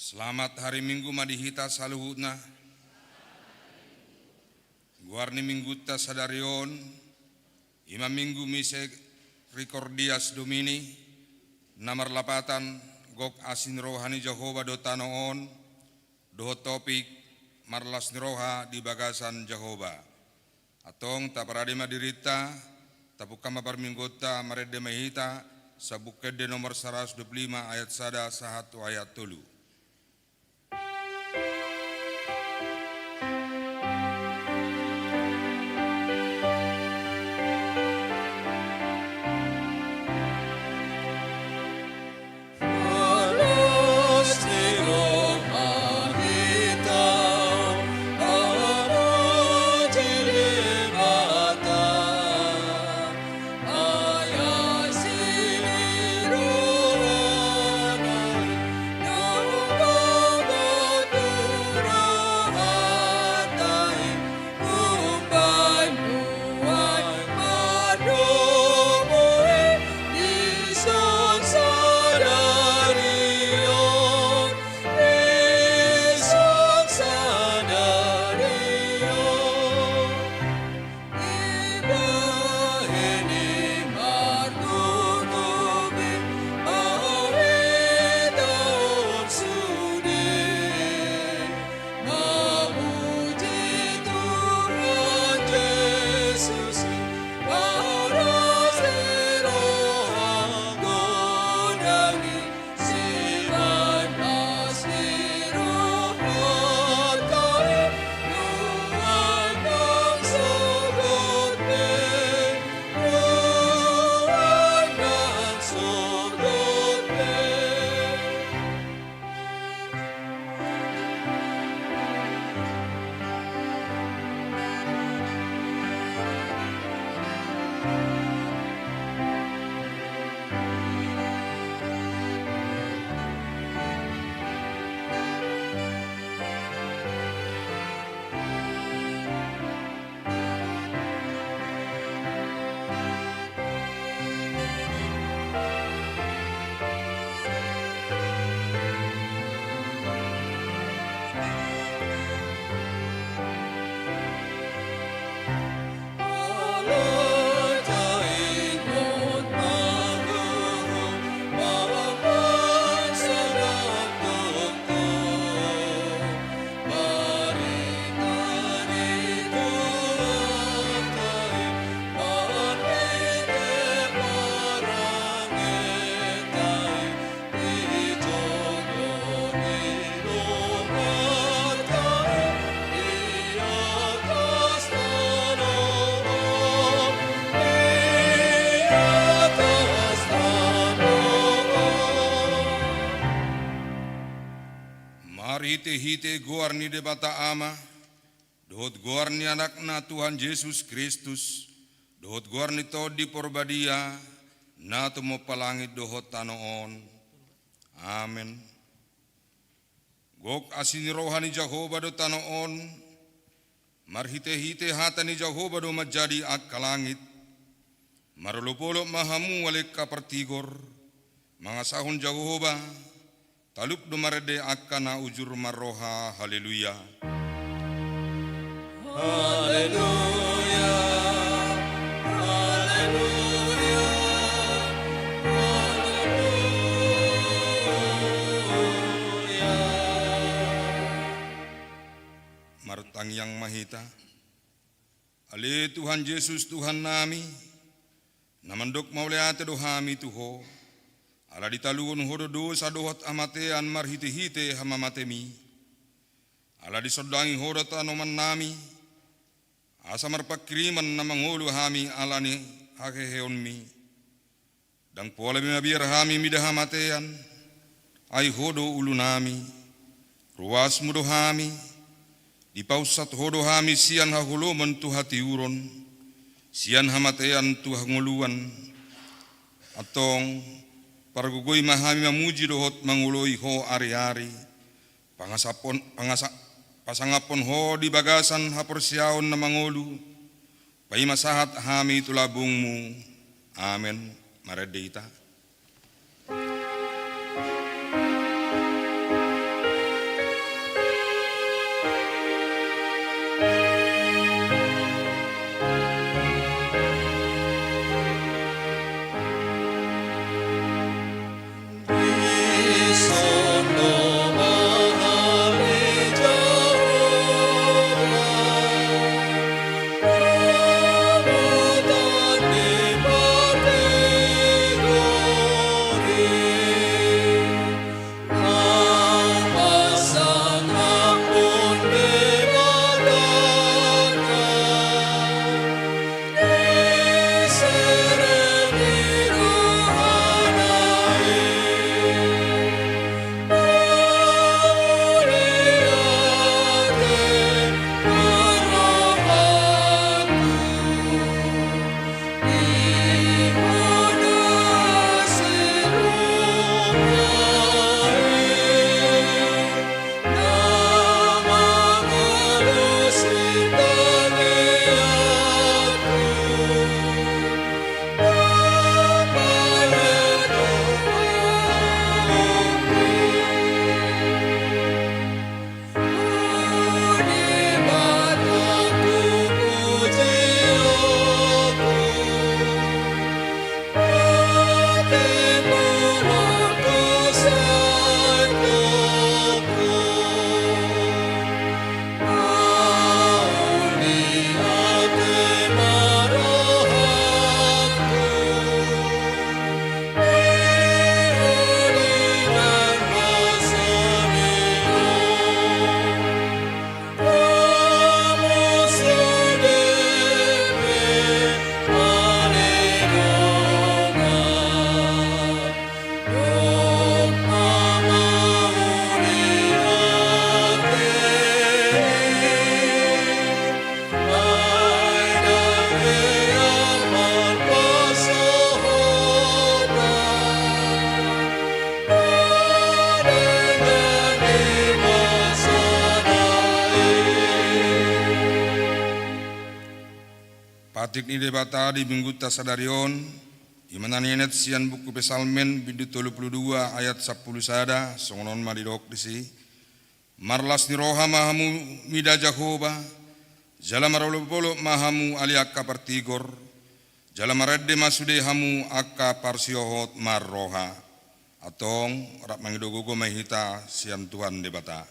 Selamat hari Minggu madihita saluhutna. Guarni minggu ta sadarion. Imam minggu mise rekordias domini. Namar lapatan gok asin rohani Jehovah do tanoon. Doho topik marlas roha di bagasan Jehovah. Atong taparade madirita tapukama parminggota marede mahita sabukede nomor 125 ayat sada sahatu ayat tulu. Hite guarni de bata ama, dohot guarni anakna Tuhan Yesus Kristus, dohot guarni to di porbadia, na tumo palangit dohot tanoon. Amen. Gok asini rohani Jehovah do tanoon, marhite-hite hatani Jehovah do majadi ak kalangit, marulupolo mahamu walik kapertigor, mga sahun Jehovah, talup dumarede akana ujur maroha. Haleluya. Haleluya. Haleluya. Haleluya. Martang yang mahita. Ale Tuhan Yesus Tuhan nami. Namandok mauleate dohami tuho. Ala ditaluon hododo sa dohot amatean marhite-hite hamamatemi. Ala disodangi hodot anoman nami. Asa marpakiriman na mangulu hami alani hakeheonmi. Dang pola bimabir hami midahamatean. Ay hodo ulu nami. Ruas mudo hami. Dipausat hodo hami sian hahuluman tu hati uron. Sian hamatean tu hanguluan. Atong pargugoy mahami mamuji dohot manguloi ho ari-ari. Pasangapon ho di bagasan haporsiaon na mangulu. Pai masahat hami tulabungmu. Amen. Maredita. Artik ni debata di minggu tasadarion, imana nenet sian buku pesalmen bidu 32 ayat 10 sada, songonon maridok disi. Marlas ni roha mahamu mida Jahoba, jala marolopolo mahamu aliaka partigor, jala maredde masude hamu akka parsiohot marroha. Atong rak mangidogogo mahita sian Tuhan debata.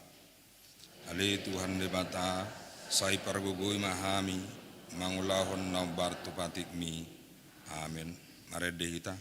Ali Tuhan debata, sai pargogoi mahami, mangulahon na bartu patikmi. Amin. Maredde hita.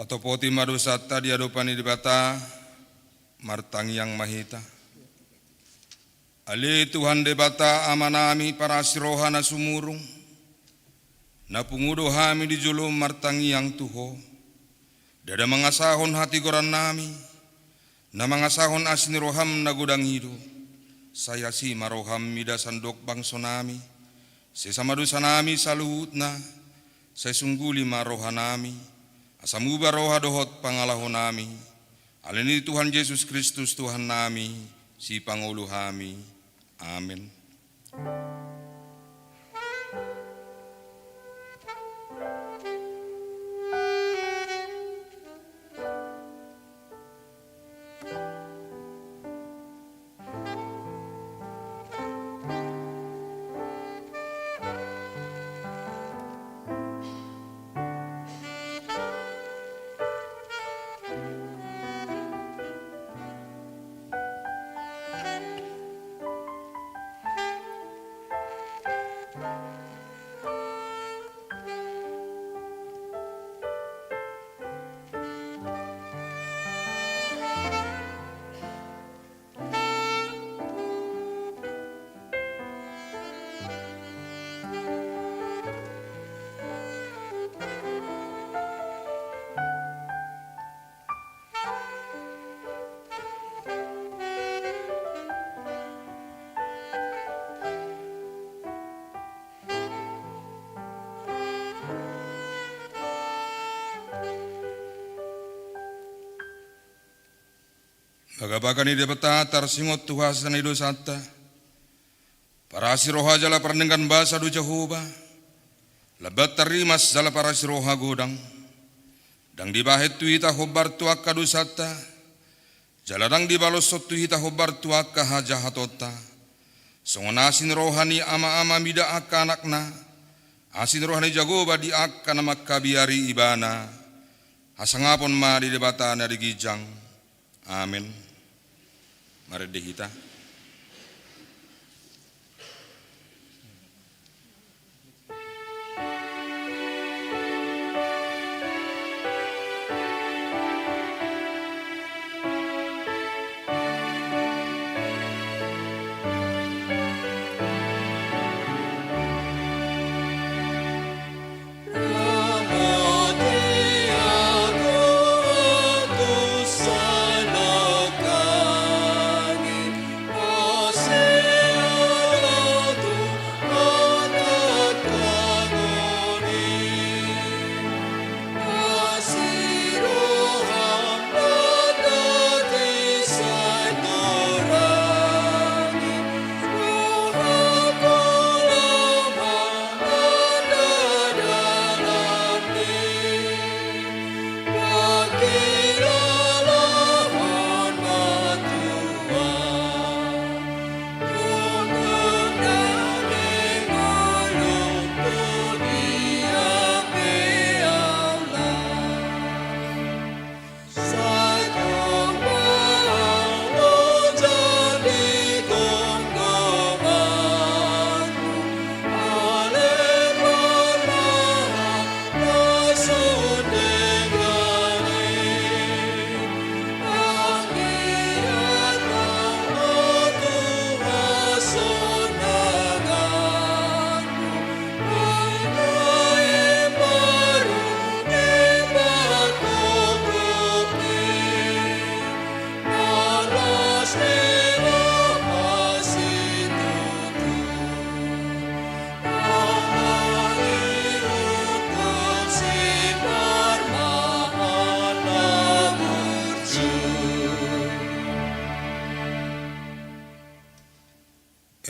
Tatopoti madusata di adopani debata, martangi yang mahita. Ali Tuhan debata amanami para sirohana sumurung, na pungudo hami di julum martangi yang tuho, dada mangasahon hati goran nami, na mangasahon asni roham na gudang hidup, saya si maroham mida sandok bangso nami, sesama dosa nami saluhut na, saya sungguli marohanami, asamuba roha dohot pangalahon nami, alini Tuhan Yesus Kristus Tuhan nami, si pangulu hami. Amin. Bagabagani debata tarsingot tuhasan ido sata. Para siroha jala pernengkan bahasa du Jehovah. Lebat terimas jala para siroha godang. Dang dibahit tuita hobar tuak kadu sata. Jala dang dibalos sotu hita hobar tuak kahajahatota. Songonasin rohani ama-ama mida akka anakna. Asin rohani jagoba di akka nama kabiari ibana. Hasangapon ma di debata na di gijang. Amin. Maredde hita.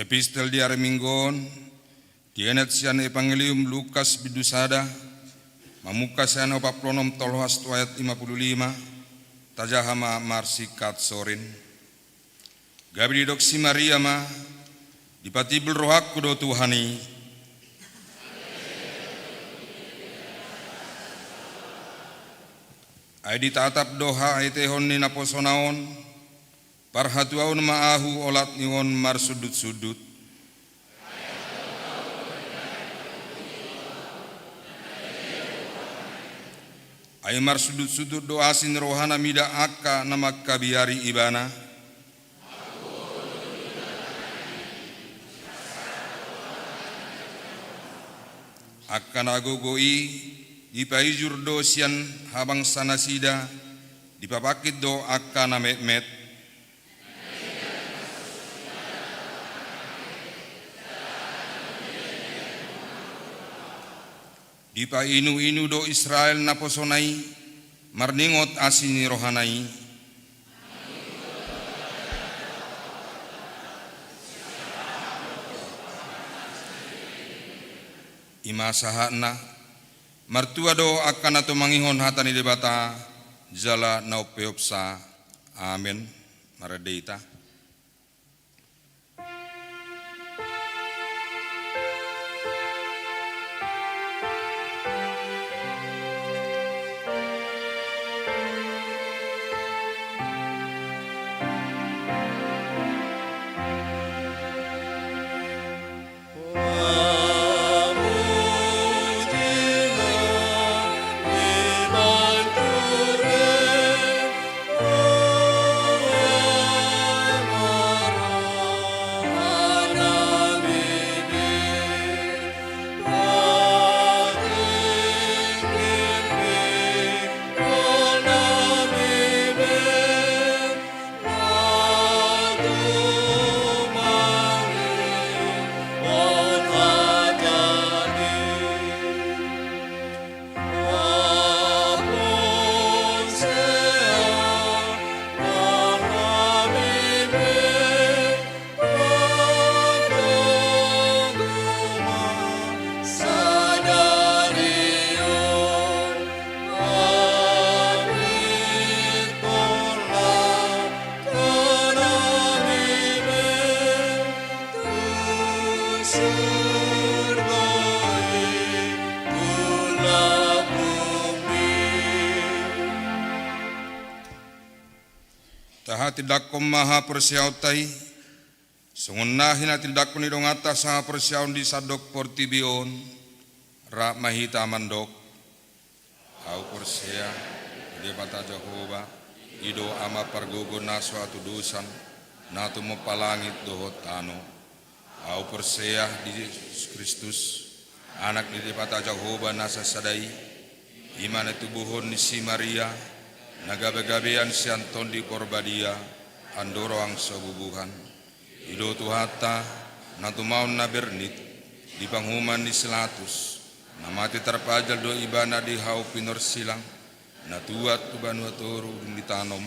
Epistel diare minggon, dienet sian Evangelium Lukas bidusada, mamuka sian opaplonom tolhas ayat 55, tajahama marsikat sorin. Gabi doksi Maria ma, dipatibel rohaku do Tuhani. Aidi tatap doha aitehon ni naposonaon, parhatuaun maahu olat niwon mar sudut-sudut. Ay mar sudut-sudut doasin rohana mida akka namak kabiari ibana. Akka nagogoi dipaijur do sian habang sanasida dipapakit do akka na met-met. Dipa inu-inu do Israel na posonai, marningot asini rohanai. Ima sahana, martua do akan ato mangihon hatani debata, jala naupeopsa, amen, maradeita. Tidak maha persiautai, sungunahin tidak kunidong atas saha persiaun di sadok portibion, rak mahita mandok, au persia, di bata Jehovah, ido ama pargogo na suatu dosan, natu mepalangit dohot tano, au persia di Yesus Kristus, anak di bata Jehovah nasa sadai, iman itu buhon ni si Maria, nagabe-gabean si Anton di Porbadia, andoro ang sabubuhan. Ido tuhata, natumaon na bernit, di panghuman ni Silatus, namati terpajal do ibana di hau pinor silang, natuat tubanu atoru di tanom,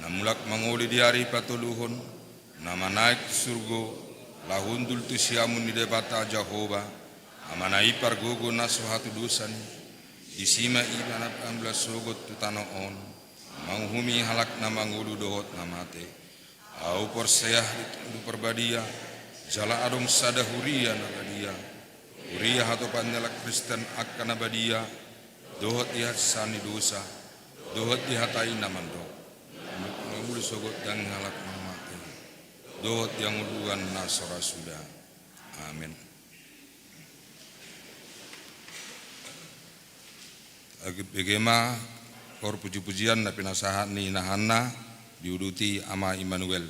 namulak manguli di hari patuluhon, nama naik surgo, lahundul tu siamun di debata Jehovah, amanai pargogo nasuhatu dosan, disima ibana amblas sogot tu tanoon, manghumi halak na mangulu dohot namate au porseah di perbadia jala adong sada huria nagadia huria hato panelak Kristen akan nabadia dohot dihat sani dosa dohot dihatai namando mangulu sogot dan halak namate dohot yang uluan nasora sudah amin. Bagaimana kor puji-pujian na pinasahan ni Nahana diuduti ama Immanuel.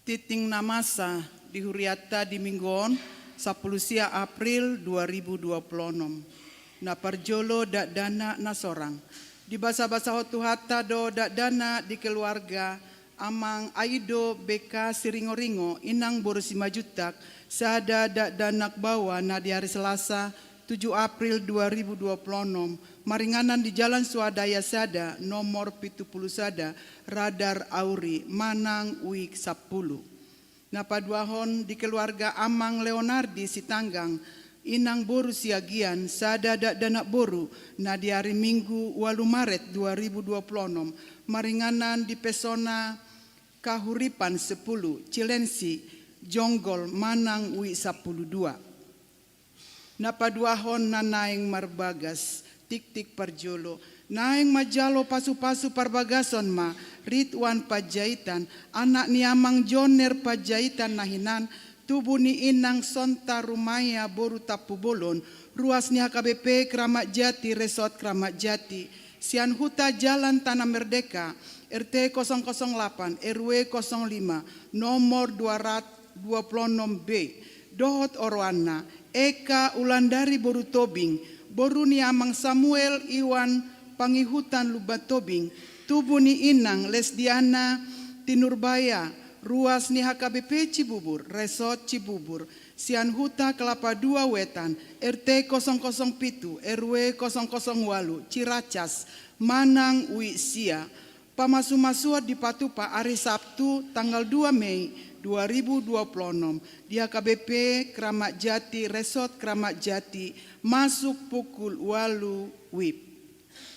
Titing namasa di Huriata di Minggon 10 April 2026. Na parjolo dak dana na sorang. Di basa-basa hotu hata do dak dana di keluarga amang aido beka siringo-ringo inang borosima jutak sada dak danak bawa na di hari Selasa 7 April 2026 maringanan di Jalan Swadaya Sada nomor 70 Sada Radar Auri Manang Wik 10. Napaduahon di keluarga Amang Leonardi Sitanggang inang boru siagian sada dak danak boru na di hari Minggu 8 Maret 2026 maringanan di Pesona Kahuripan 10 Cilensi Jonggol Manang Wik 12. Napaduahon na naing marbagas tik-tik parjolo naing majalo pasu-pasu parbagason ma Ridwan Pajaitan anak ni Amang Joner Pajaitan nahinan tubuh ni inang Sonta Rumaya boru tapu bolon ruas ni HKBP Kramat Jati Resort Kramat Jati Sian Huta Jalan Tanah Merdeka RT 008 RW 05 nomor 226B Dohot Orwana Eka Ulandari boru tobing boru ni Amang Samuel Iwan Pangihutan Lubat tobing tubuh ni inang Lesdiana Tinurbaya ruas ni HKBP Cibubur Resort Cibubur Sian Huta Kelapa 2 Wetan RT 007 RW 008 Ciracas Manang Wisia pamasu-masua di Patupa hari Sabtu tanggal 2 Mei 2026 di HKBP Kramat Jati Resort Kramat Jati masuk pukul 8 WIB.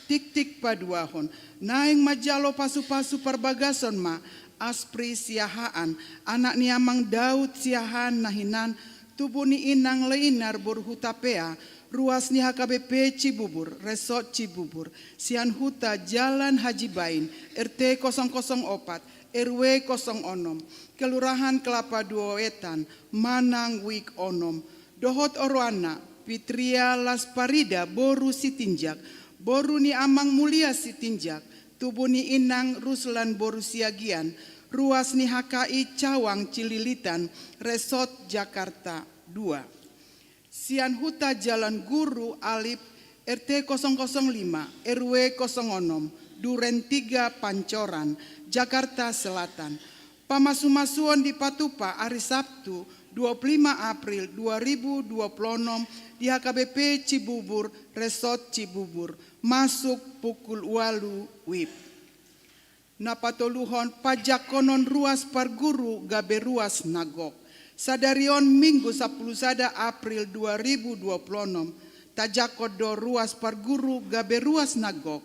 Tik-tik paduahon naing majalo pasu-pasu perbagason ma Aspri Siahaan anak ni Amang Daud Siahaan nahinan tubuh ni inang Leinar Borhutapea ruas ni HKBP Cibubur Resort Cibubur Sian Huta Jalan Haji Bain RT 004 RW 06 Kelurahan Kelapa 2 Wetan Manang Wik Onom Dohot Orwana Pitria Lasparida boru Sitinjak boru ni Amang Mulia Sitinjak tubuh ni inang Ruslan boru Siagian ruas ni HKI Cawang Cililitan Resort Jakarta 2 Sian Huta Jalan Guru Alip RT 005 RW 06 Duren 3 Pancoran Jakarta Selatan pamasu-masuan di Patupa hari Sabtu 25 April 2026 di HKBP Cibubur Resort Cibubur masuk pukul 8 WIB. Napatoluhon pajak konon ruas parguru gabe ruas nagok. Sadarion Minggu 10 Sada April 2026 tajakodo ruas parguru gabe ruas nagok.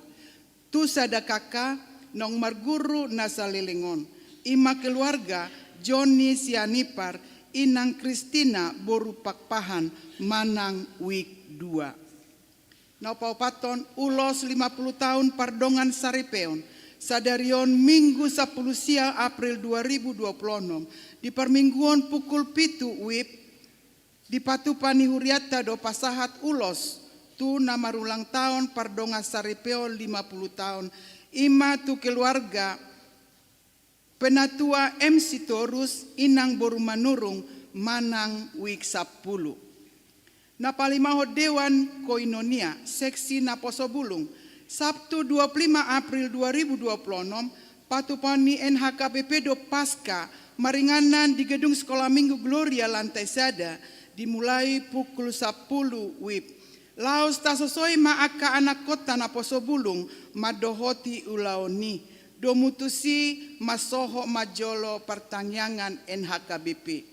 Tu sada kakak nong marguru nasalilingon. Ima keluarga Joni Sianipar inang Kristina boru pakpahan Manang Wik 2. Napaupaton ulos 50 tahun pardongan Saripeon. Sadarion Minggu 10 April 2026 di permingguan pukul 7 WIB di Patupani Huriata do pasahat ulos tu nama ulang tahun pardongan Saripeon 50 tahun ima tu keluarga Penatua MC Torus inang boru manurung Manang Wik 10. Napalimaho Dewan Koinonia seksi Naposobulung Sabtu 25 April 2026 Patupani NHKBP do Pasca maringanan di gedung Sekolah Minggu Gloria lantai sada dimulai pukul 10 WIB. Laos tasosoi maaka anak kota Naposobulung madohoti ulaoni domutusi masoho majolo pertangyangan NHKBP.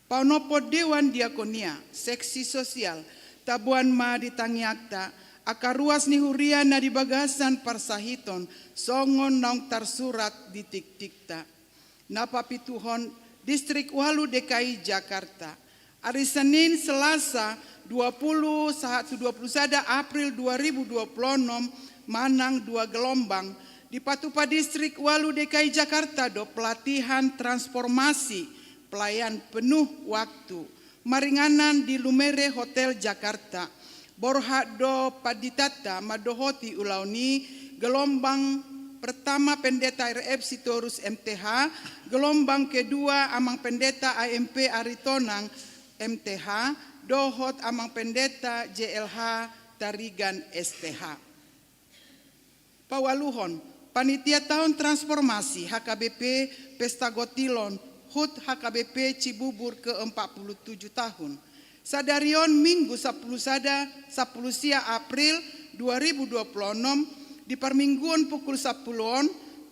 Paunopo Dewan Diakonia seksi sosial tabuan ma ditangiakta akaruas ni huria na di bagasan parsahiton songon naung tarsurat di tik-tikta. Napapituhon Distrik Walu DKI Jakarta. Hari Senin Selasa 21 April 2026 Manang 2 gelombang di Patupa Distrik Walu DKI Jakarta do pelatihan transformasi pelayan penuh waktu maringanan di Lumere Hotel Jakarta Borhak do Paditata Madohoti Ulauni gelombang pertama pendeta RF Sitorus MTH, gelombang kedua amang pendeta AMP Aritonang MTH, dohot amang pendeta JLH Tarigan STH. Pawaluhon, panitia tahun transformasi HKBP Pesta Gotilon HUT HKBP Cibubur ke-47 tahun. Sadarion Minggu 10 sia April 2026 di permingguan pukul 10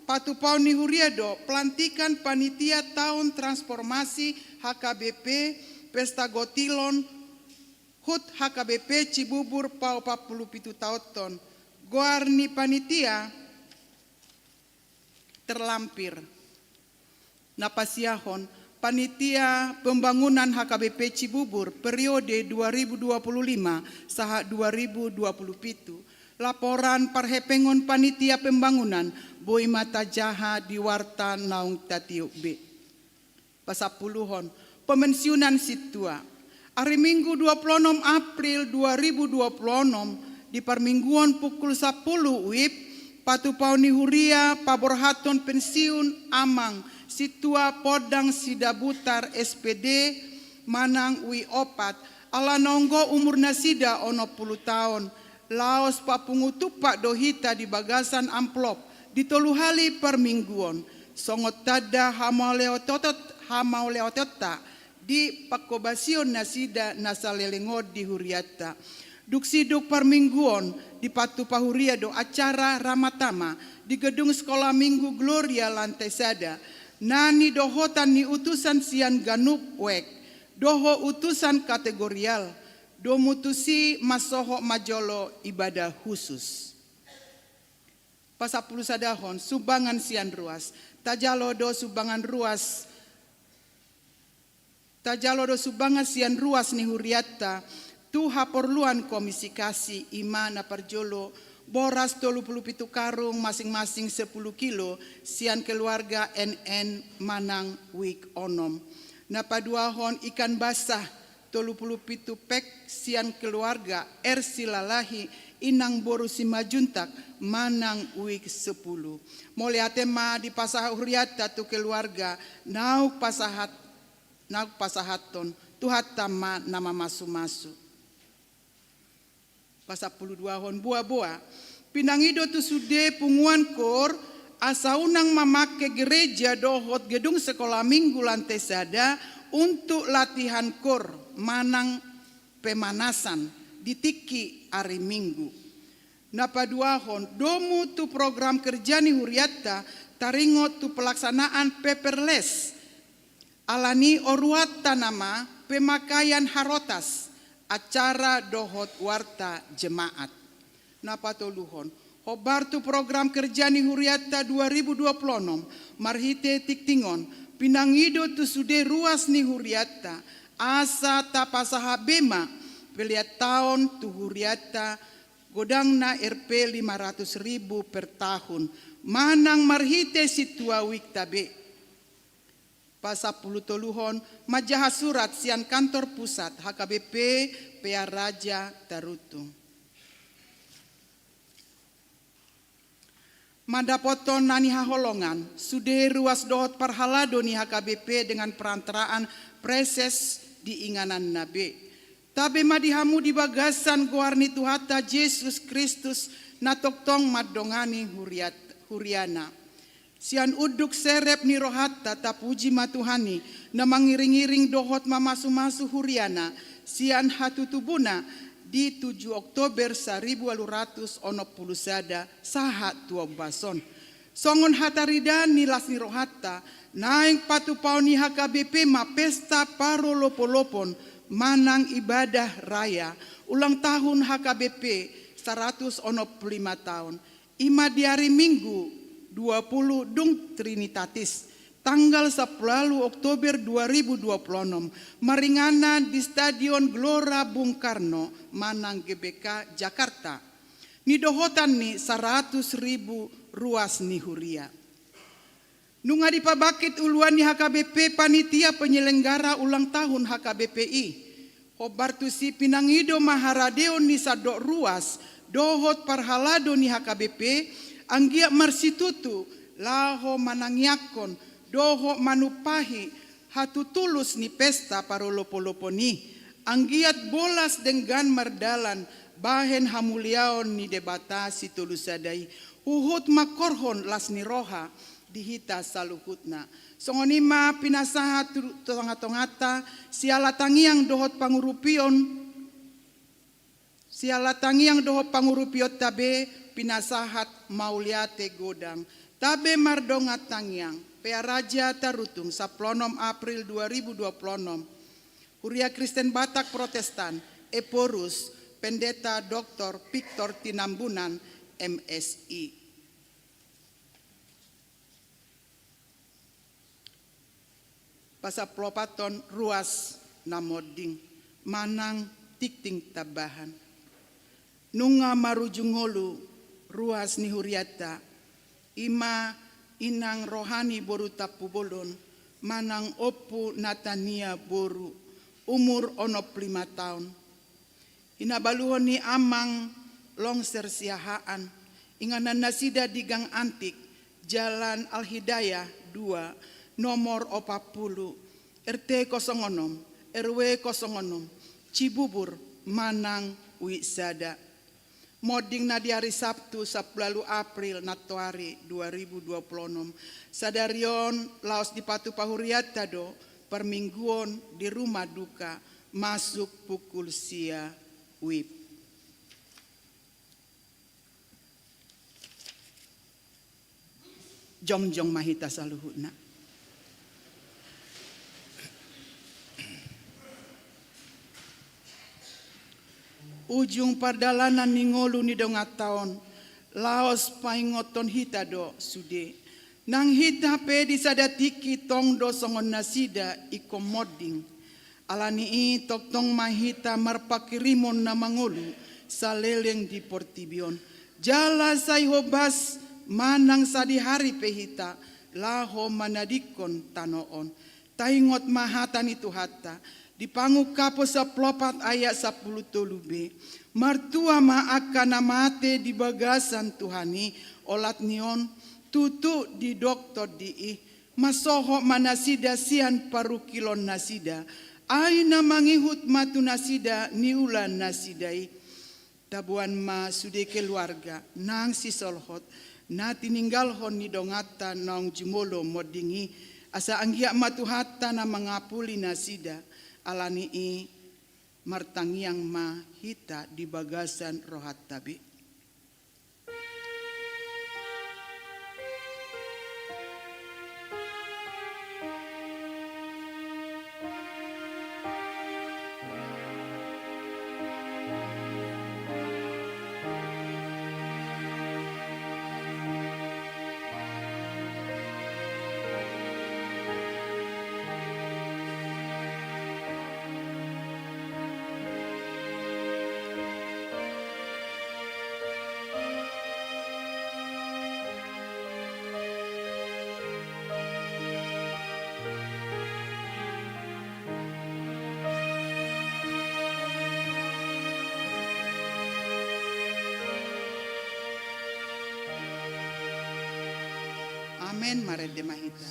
Patu Pauni Huriado pelantikan panitia tahun transformasi HKBP Pesta Gotilon HUT HKBP Cibubur Pau 47 tahun. Goarni panitia terlampir. Napasiahon panitia pembangunan HKBP Cibubur periode 2025 saha 2027. Laporan parhepengon panitia pembangunan Boy Mata Jaha di Warta Naung Tatiuk B. Pasapuluhon pemensiunan situa. Hari Minggu 26 April 2026 di permingguan pukul 10 WIB Patu Pauni Huria Paborhaton pensiun amang situa Podang Sidabutar SPD Manang Ui Opat ala nonggo umur nasida ono 10 tahun. Laos papungutupak dohita di bagasan amplop di toluhali permingguan. Songot tada hamauleotota di pakobasion nasida nasalelengod di Huriata. Duksiduk permingguan di Patu Pahuria do acara Ramatama di gedung sekolah Minggu Gloria lantai sada. Nani dohotan ni utusan sian ganup wek. Doho utusan kategorial. Domutusi masoho majolo ibadah khusus. Pasapulu sadahon sumbangan sian ruas. Tajalodo sumbangan ruas. Tajalodo sumbangan sian ruas ni Huriata. Tuha perluan komisi kasih imana perjolo. Boras 27 karung masing-masing 10 kilo. Sian keluarga NN Manang Wik Onom. Napaduahon ikan basah. 37 pek sian keluarga Ersilalahi Inang Boru Simajuntak Manang Uik 10. Moleatema di Pasah Huriata tu keluarga nauk pasahaton tuhatama nama masu-masu. Pasah 12 hon buah-buah pinangido tu sude punguan kor asaunang mamake gereja dohot gedung sekolah minggu lantai sada untuk latihan kor manang pemanasan di tiki hari Minggu. Napaduahon domu tu program kerja ni Huriata taringot tu pelaksanaan paperless alani oruata nama pemakaian harotas acara dohot warta jemaat. Napatoluhon hobar tu program kerja ni Huriata 2026 marhite tiktingon pinangido tu sude ruas ni Huriata asa tapasaha bema peliat tahun tu Huriata godangna RP 500.000 per tahun manang marhite situa wiktabe. Pasapulu toluhon majaha surat sian kantor pusat HKBP PA Raja Tarutung. Madapoton nani haholongan sude ruas dohot parhalado ni HKBP dengan perantaraan preses di inganan nabe. Tabe madihamu di bagasan goarni tuhata Yesus Kristus natoktong madongani Huriana. Sian uduk serep ni rohata tapuji matuhani na mangiring-iring dohot mamasu-masu Huriana. Sian hatutubuna di 7 Oktober 1860 sahat tua bason. Songon hataridan nilas ni rohata naing Patu Pauni HKBP ma pesta paro lopo-lopon manang ibadah raya ulang tahun HKBP 165 tahun. Ima di hari Minggu 20 Dung Trinitatis tanggal 10 Oktober 2026 maringana di Stadion Gelora Bung Karno Manang GBK Jakarta. Nidohotan ni 100.000 ruas ni Huria. Nunga dipabakit uluan ni HKBP panitia penyelenggara ulang tahun HKBPI. Hobartusi pinangido maharadeo ni sadok ruas dohot parhalado ni HKBP anggia marsitutu laho manangyakon doho manupahi hatu tulus ni pesta parolopo-lopo ni anggiat bolas dengan mardalan bahen hamuliaon ni debata si tulusadai uhut makorhon las ni roha dihita saluhutna songonima pinasaha tongata siala tangiang dohot pangurupiot tabe pinasahat mauliate godang tabe mardongat tangiang Pea Raja Tarutung 10 April 2026 Huria Kristen Batak Protestan Eporus Pendeta Dr. Victor Tinambunan MSI. Pasaplopaton ruas namoding manang tikting tabahan nunga marujungolu ruas ni Huriata ima inang rohani boru tapu bolon manang opu Natania boru umur 5 tahun inabaluhon ni amang longser siahaan inganan nasida di Gang Antik Jalan Al-Hidayah 2 nomor 40 RT 06 RW 06 Cibubur Manang Wisada moding na di hari Sabtu 10 April Natuari 2026 sadarion laos di Patu Pahuriata do permingguon di rumah duka masuk pukul sia wib. Jongjong mahita saluhutna. Ujung pardalanan ningolu ni dongat taon laos paingoton hita do sude nang hita pe disadatiki tong do songon nasida ikomoding alani i tok tong mahita marpakirimon na mangolu saleleng di portibion jala say hobas manang sadi hari pehita laho manadikon tanoon taingot mahatan itu hatta dipangu kapo sa plopat ayat 10 tolube martua maakana mate di bagasan Tuhani olat nion tutu di doktor di masoho manasida sian parukilon nasida aina mangihut matu nasida niulan nasidai tabuan ma sude keluarga nang sisolhot na tininggalhon ni dongata nong jumolo modingi asa anggia matu hatta na mangapuli nasida alani i martangiang ma hita di bagasan rohat tabi. Amen, marede mahita.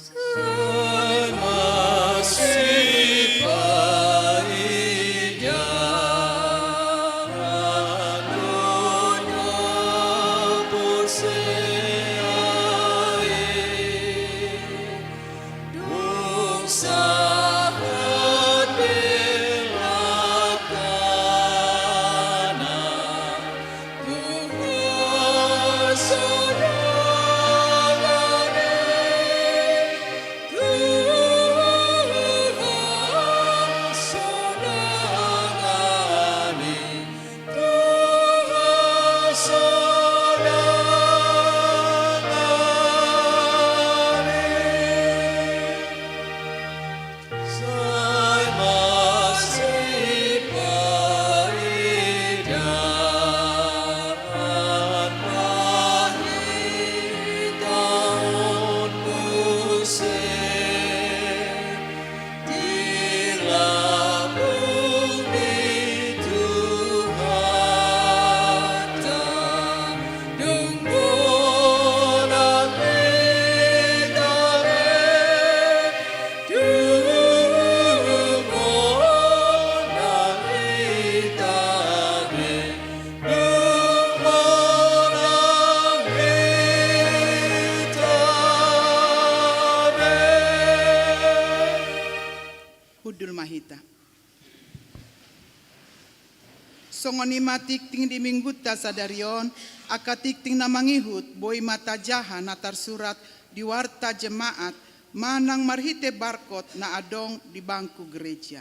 songonima tikting di mingguta sadarion, aka tikting na mangihut, boy mata jaha natar surat di warta jemaat, manang marhite barkot na adong di bangku gereja.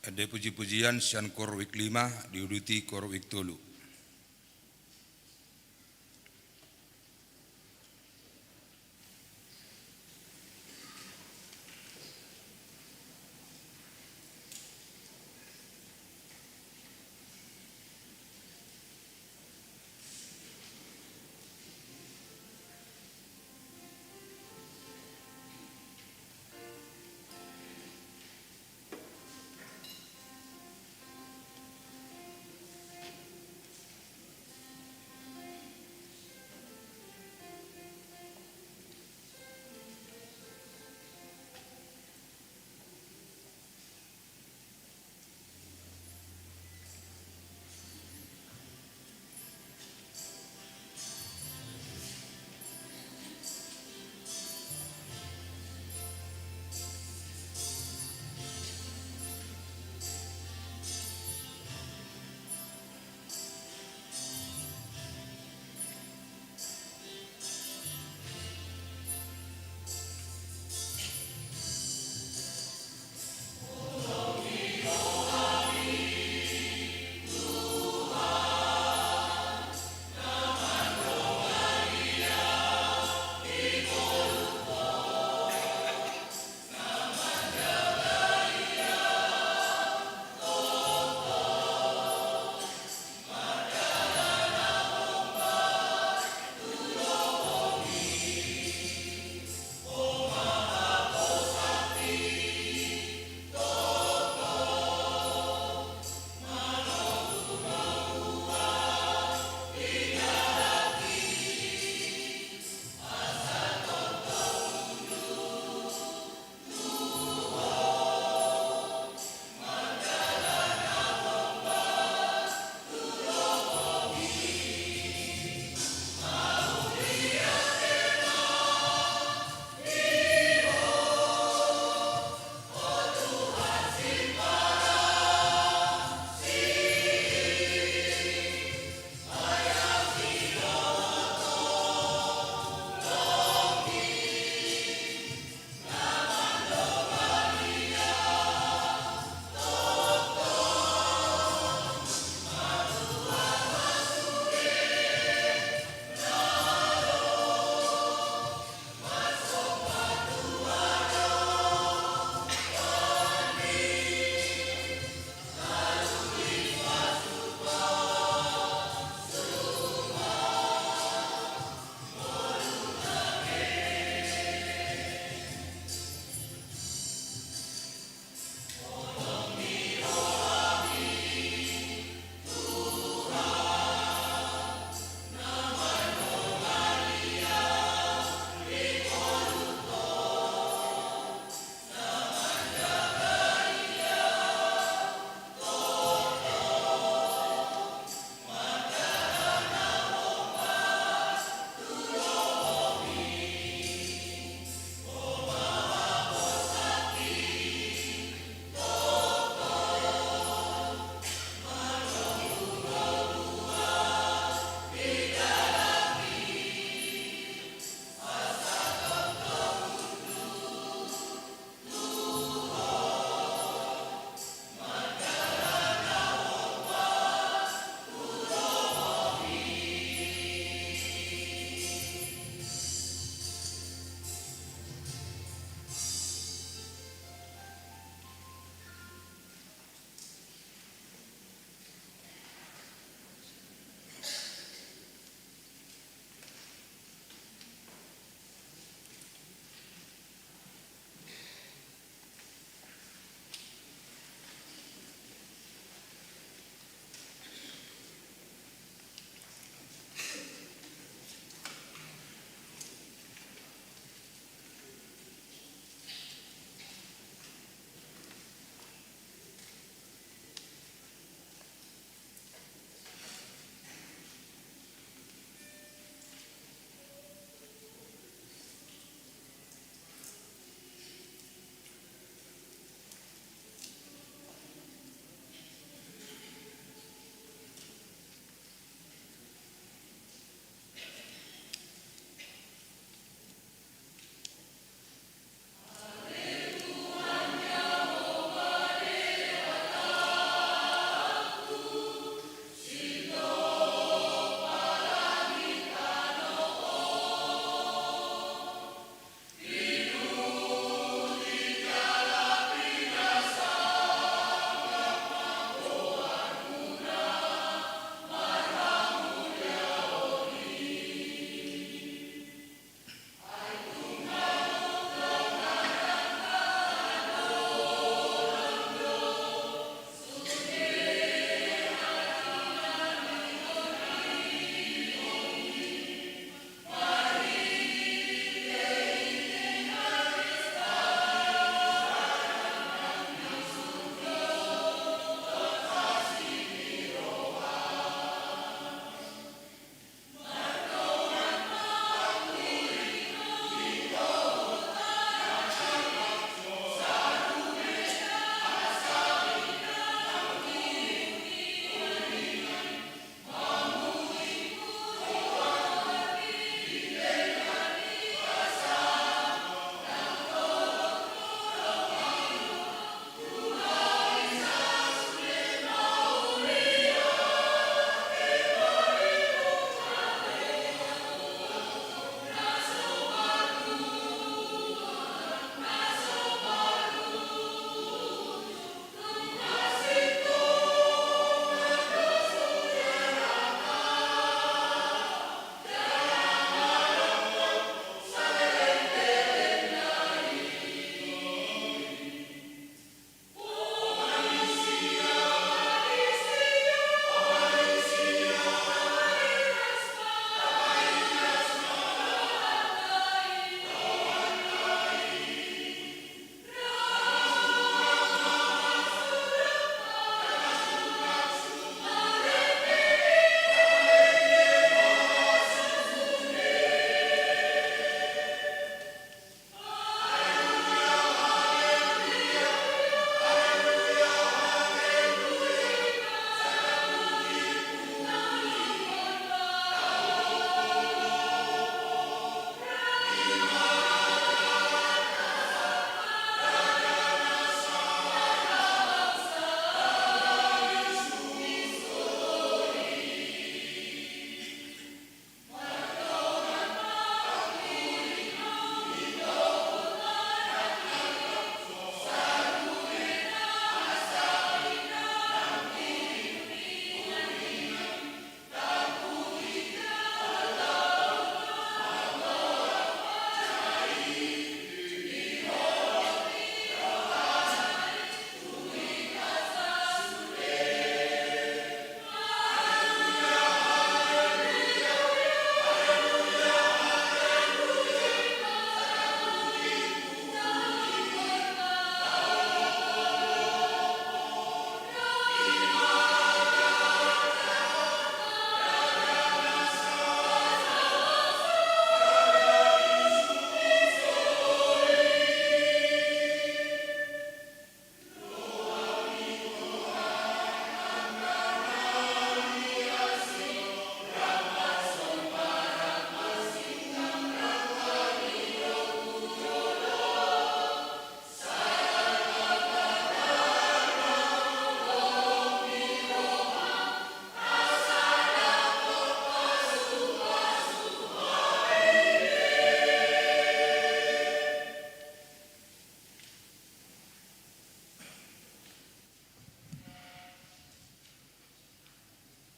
Ada puji-pujian sian korwik 5 diuduti korwik 3.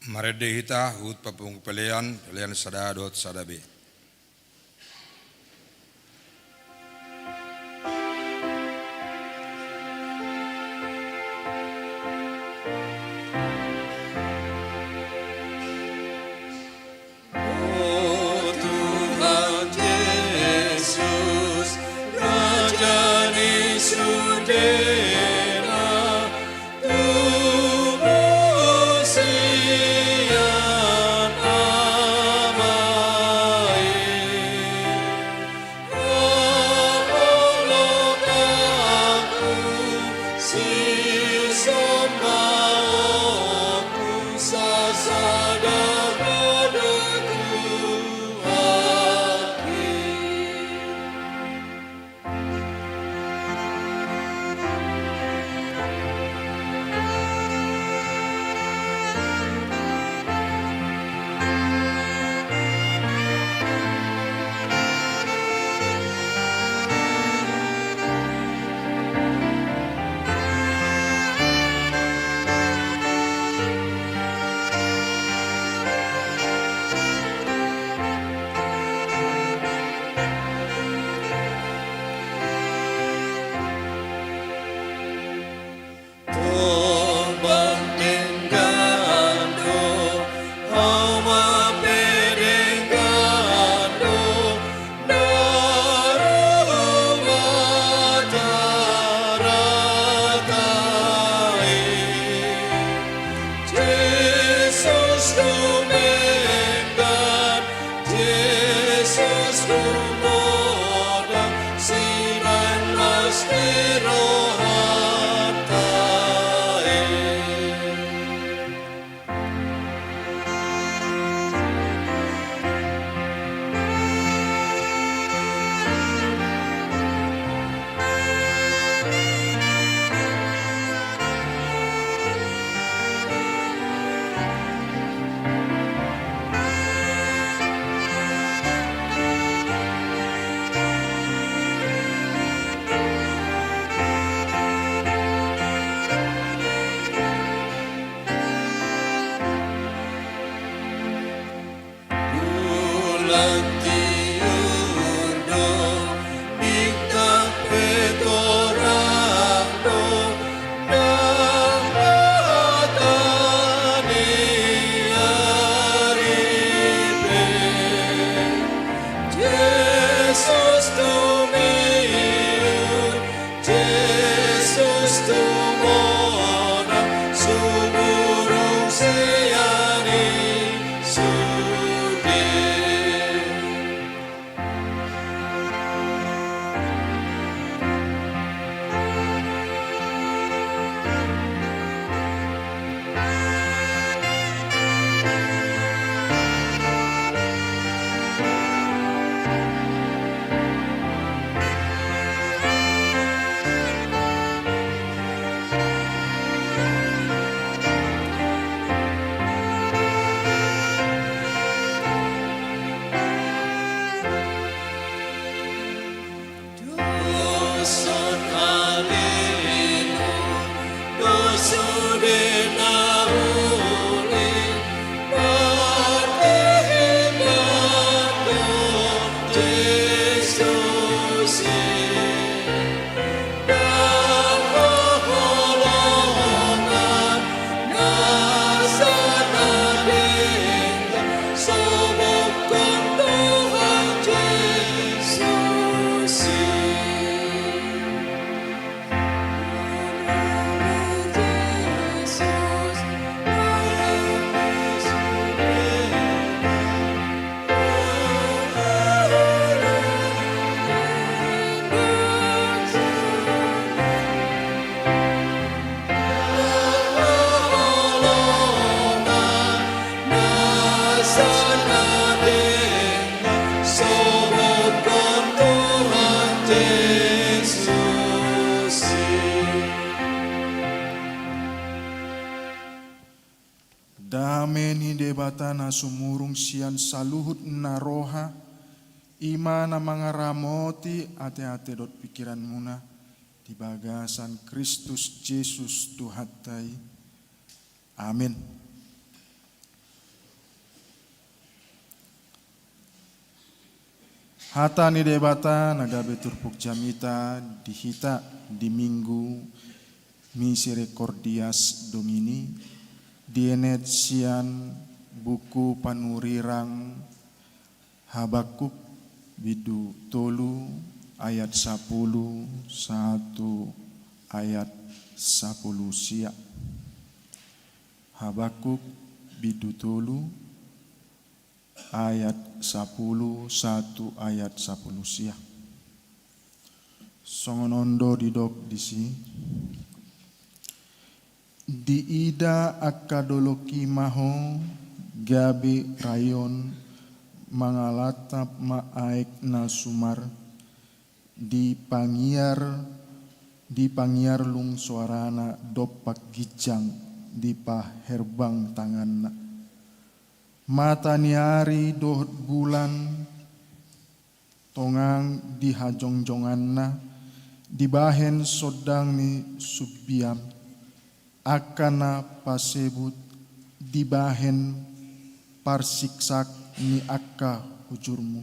Marede hita hut papung pelean sadadot sadabe. Oh Tuhan Yesus, Raja di Sudena, tubuh sian amai. Tolong aku, si sembahku, sasada Dameni debatana sumurung sian saluhut naroha, imana mangaramoti ate-ate dot pikiran muna, di bagasan Kristus Yesus Tuhatai. Amin. Hata ni debata nagabe turpuk jamita dihita di minggu Misericordias Domini dienet sian buku panurirang Habakuk bidu tolu ayat 10 1 ayat 10 sia. Habakuk bidu tolu ayat 10 1 ayat 10 sia. Songonondo didok disi. Di ida akadoloki maho gabe rayon mangalatap maaek na sumar di pangiar lung suarana dopak gijang di paherbang tanganna. Mata niari dohot bulan tongang di hajongjonganna di bahen sodang ni subiam akana pasebut di bahen parsiksak ni akka hujurmu.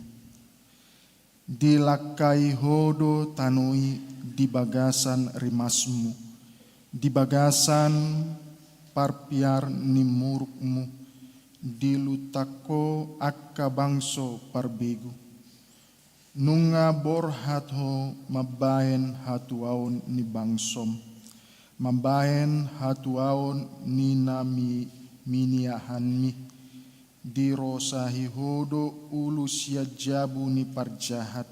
Dilakai hodo tanui di bagasan rimasmu, di bagasan parpiar ni murukmu, dilutako akka bangso parbegu. Nunga borhatho mabahen hatuaon ni bangsom, mabahen hatuaon ni nami miniahanmi. Di rosahi hodo ulu sia jabu ni parjahat,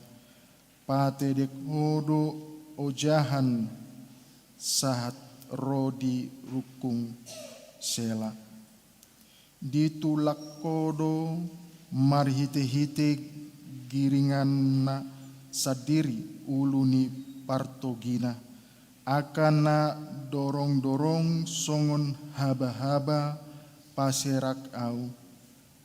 patedek hodo ojahan sahat rodi rukung sela. Ditulak kodo marhite-hite giringan na sadiri ulu ni partogina, akana dorong-dorong songon haba-haba paserak au.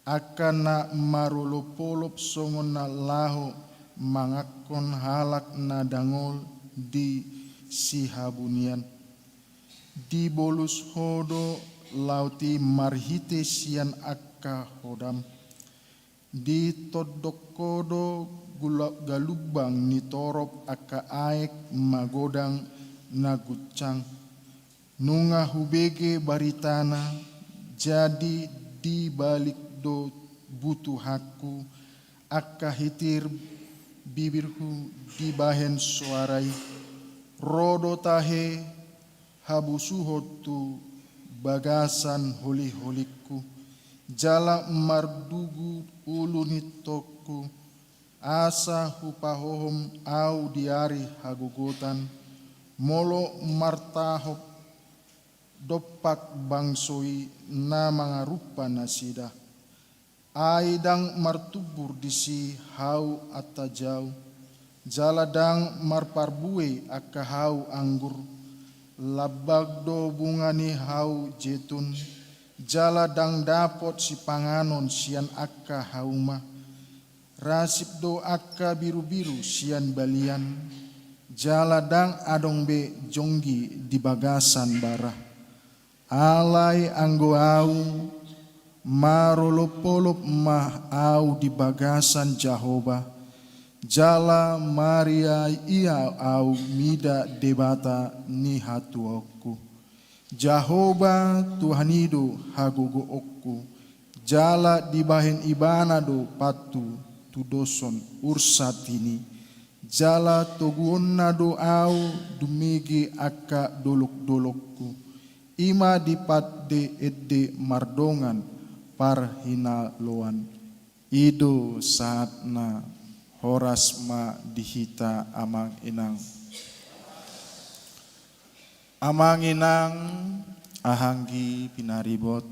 Akana marulopolop songon na laho mangakon halak na dangol di sihabunian. Di bolus hodo lauti marhite sian akka hodam. Di todok kodo galubang ni torop akka aek magodang nagucang. Nunga hubege baritana jadi di balik do butuh haku akka hitir bibirku di bahen suarai rodo tahe habusuhotu bagasan holi-holiku jala mardugu uluni tokku asa hupahohom au diari hagugotan molo martahop dopak bangsoi na mga rupa nasida. Aidang martubur disi hau atajau, jaladang marparbue akka hau anggur, labagdo bunga ni hau jetun, jaladang dapot si panganon sian akka hauma, rasipdo akka biru-biru sian balian, jaladang adongbe jonggi di bagasan bara. Alai anggo au marolopolop mah au di bagasan Jahoba jala Maria ia au mida debata ni hatuoku Jahoba Tuhanido hagogo okku jala di bahen ibana do patu tudoson ursatini jala toguonna do au dumege akka dolok-dolokku ima dipat de edde mardongan parhina loan ido saatna horas ma dihita amang inang ahanggi pinaribot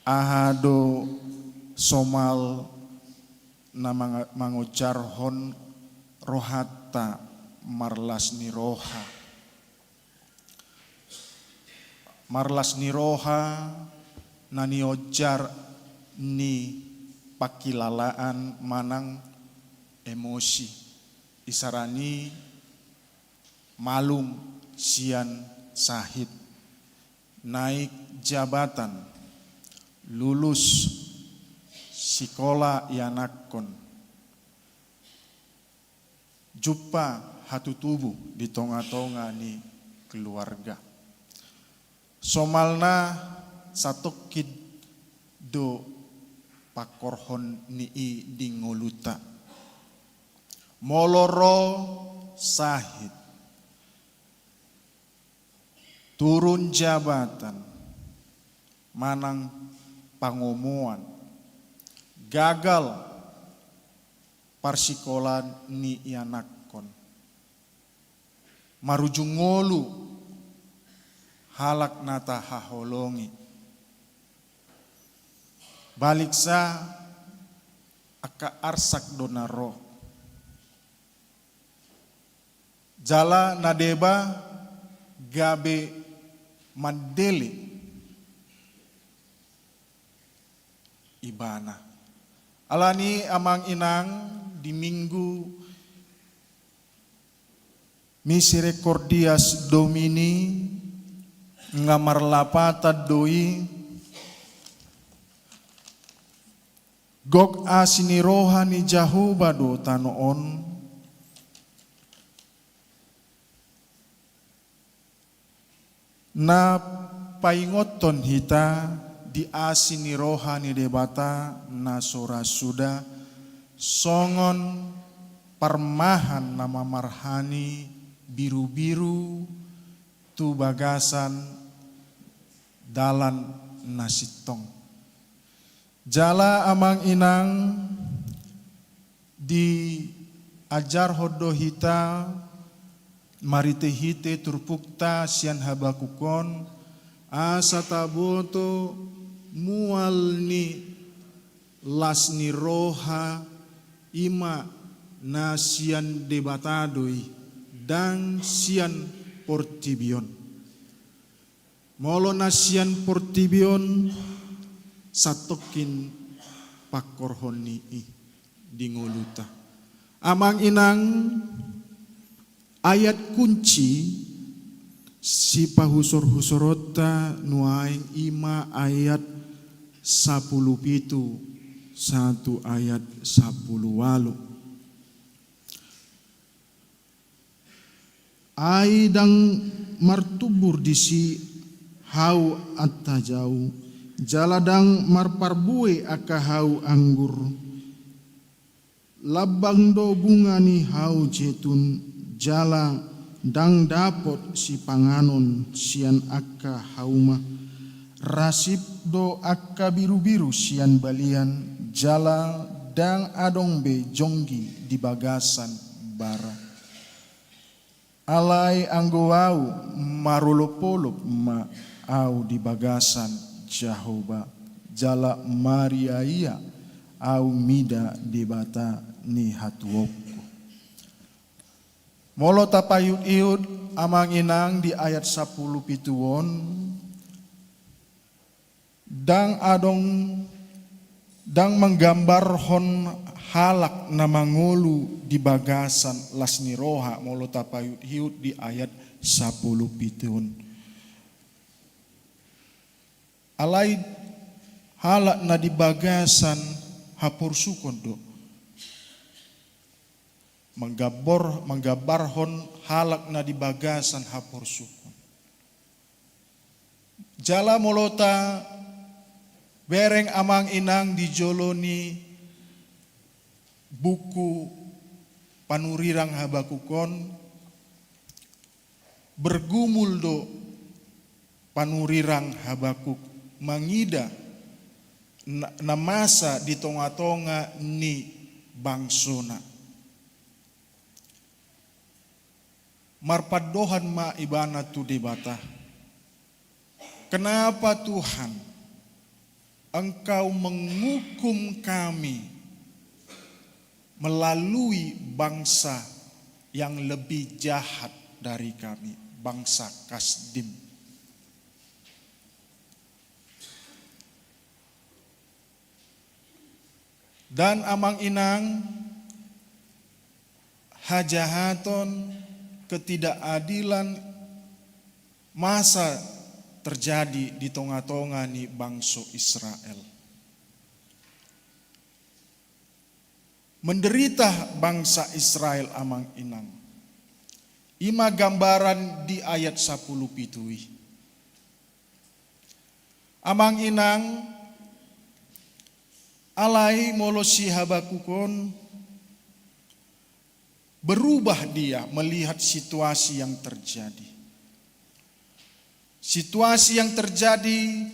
ahado somal na mangojarhon rohata marlas ni roha nani ojar ni pakilalaan manang emosi isarani malum sian sahid naik jabatan lulus sekolah yanakon jumpa hatu tubuh di tonga-tonga ni keluarga. Somalna satokid do pakorhon ni i di ngoluta. Moloro sahid. Turun jabatan. Manang pangomuan. Gagal parsikolan ni ianakkon. Marujung ngolu halak nata haholongi. Balik sa aka arsak donaro. Jala nadeba gabe mandele ibana. Alani amang inang di minggu Misericordias Domini ngamarlapata doi gok asini rohani Jahoba do tanoon na paingoton hita di asini rohani debata na sora suda songon parmahan nama marhani biru-biru tu bagasan dalan nasitong. Jala amang inang di ajar hodo hita marite hite turpukta sian habakukon asa taboto mual ni lasni roha ima na sian debatadoi dan sian portibion. Molo na sian portibion satokin pakorhoni di ngoluta. Amang inang ayat kunci si pahusor-husorota nuaing ima ayat 10 pitu 1 ayat 10 Aidang martubur disi hau atta jauh jaladang marparbue aka hau anggur labang do bunga ni hau jetun jala dang dapot si panganon sian aka hauma rasip do aka biru-biru sian balian jala dang adong be jonggi di bagasan bara alai anggo au marulopolop ma au di bagasan Jahoba jala Maria ia au mida debata ni hatuoko. Molo tapayut iud amang inang di ayat 10 pituon dang adong dang menggambar hon halak na mangulu di bagasan lasni roha molo tapayut iud di ayat 10 pituon. Alai halak na di bagasan hapur sukon do. Menggabarhon halak na di bagasan hapur sukon. Jala molota bereng amang inang di joloni buku panurirang Habakukon bergumul do panurirang Habakuk mangida na masa di tonga-tonga ni bangsona. Marpadohan ma ibana tu debata. Kenapa Tuhan Engkau menghukum kami melalui bangsa yang lebih jahat dari kami, bangsa Kasdim. Dan amang inang hajahaton ketidakadilan masa terjadi di tonga-tonga ni bangsa Israel. menderita bangsa Israel amang inang. Ima gambaran di ayat 10 pitui. Amang inang alai molosi Habakukon berubah dia melihat situasi yang terjadi. Situasi yang terjadi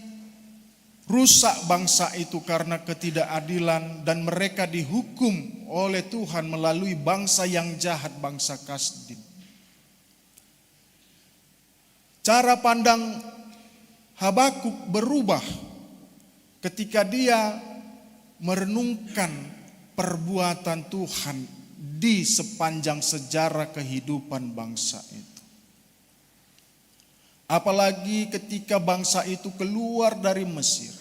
rusak bangsa itu karena ketidakadilan dan mereka dihukum oleh Tuhan melalui bangsa yang jahat, bangsa Kasdim. Cara pandang Habakuk berubah ketika dia merenungkan perbuatan Tuhan di sepanjang sejarah kehidupan bangsa itu. Apalagi ketika bangsa itu keluar dari Mesir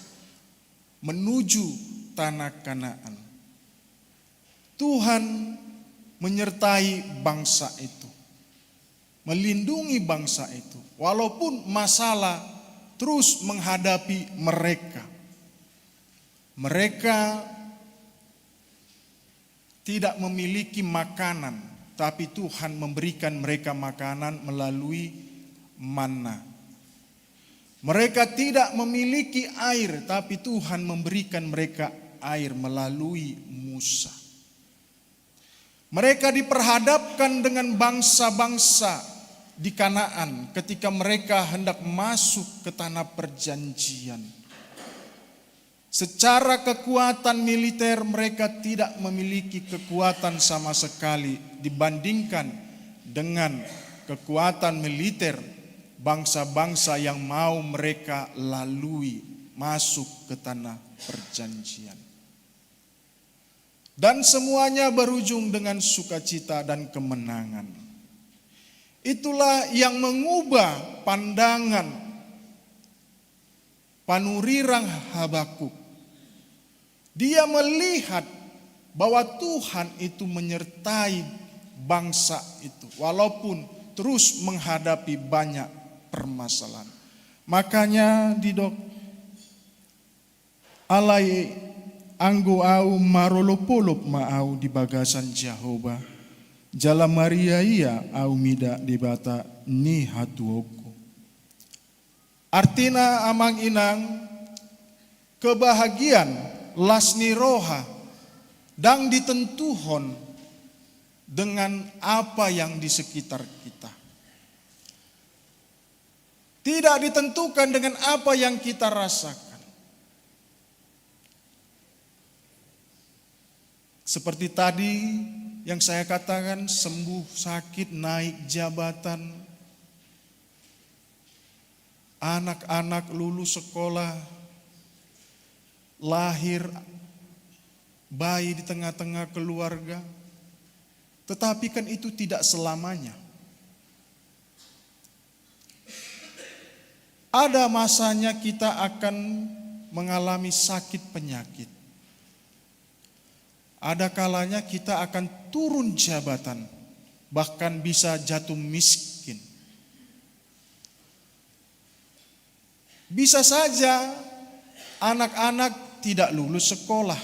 menuju tanah Kanaan. Tuhan menyertai bangsa itu, melindungi bangsa itu, walaupun masalah terus menghadapi mereka. Mereka tidak memiliki makanan, tapi Tuhan memberikan mereka makanan melalui manna. Mereka tidak memiliki air, tapi Tuhan memberikan mereka air melalui Musa. Mereka diperhadapkan dengan bangsa-bangsa di Kanaan ketika mereka hendak masuk ke tanah perjanjian. Secara kekuatan militer mereka tidak memiliki kekuatan sama sekali dibandingkan dengan kekuatan militer bangsa-bangsa yang mau mereka lalui masuk ke tanah perjanjian. Dan semuanya berujung dengan sukacita dan kemenangan. Itulah yang mengubah pandangan Panurirang Habakuk. Dia melihat bahwa Tuhan itu menyertai bangsa itu walaupun terus menghadapi banyak permasalahan. Makanya didok alai anggo au marolopolop maau di bagasan Jehovah. Jala Maria ia au mida di bata ni hatuoko. Artina amang inang kebahagiaan lasni roha dan ditentuhon dengan apa yang di sekitar kita. Tidak ditentukan dengan apa yang kita rasakan. Seperti tadi yang saya katakan, sembuh sakit, naik jabatan, anak-anak lulus sekolah, lahir bayi di tengah-tengah keluarga. Tetapi kan itu tidak selamanya. Ada masanya kita akan mengalami sakit penyakit. Ada kalanya kita akan turun jabatan, bahkan bisa jatuh miskin. Bisa saja anak-anak tidak lulus sekolah.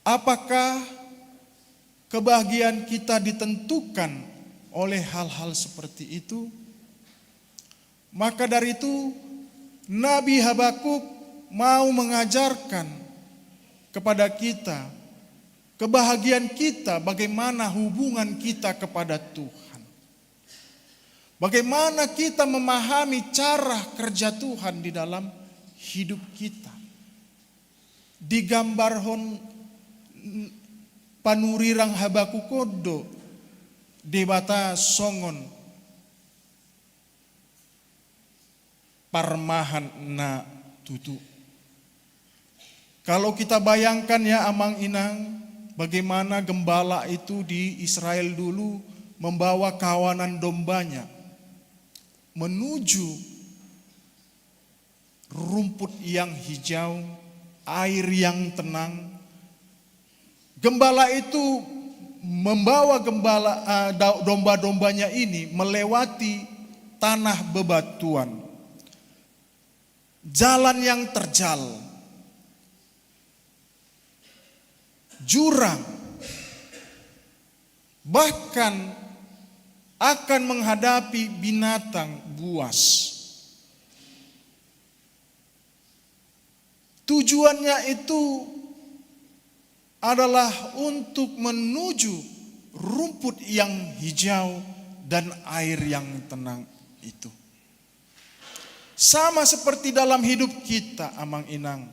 Apakah kebahagiaan kita ditentukan oleh hal-hal seperti itu? Maka dari itu Nabi Habakuk mau mengajarkan kepada kita kebahagiaan kita, bagaimana hubungan kita kepada Tuhan. Bagaimana kita memahami cara kerja Tuhan di dalam hidup kita. Digambarhon panurirang Habakukodo debata songon parmahan na tutu. Kalau kita bayangkan ya amang inang, bagaimana gembala itu di Israel dulu membawa kawanan dombanya menuju rumput yang hijau, air yang tenang. Gembala itu membawa domba-dombanya ini melewati tanah bebatuan, jalan yang terjal, jurang, bahkan akan menghadapi binatang buas. Tujuannya itu adalah untuk menuju rumput yang hijau dan air yang tenang itu. Sama seperti dalam hidup kita, Amang Inang.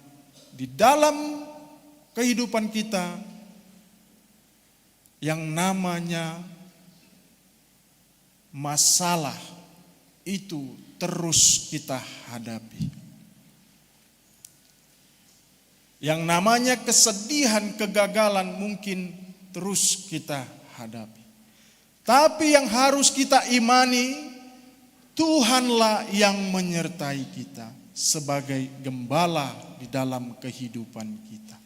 Di dalam kehidupan kita yang namanya masalah itu terus kita hadapi. Yang namanya kesedihan, kegagalan mungkin terus kita hadapi. Tapi yang harus kita imani, Tuhanlah yang menyertai kita sebagai gembala di dalam kehidupan kita.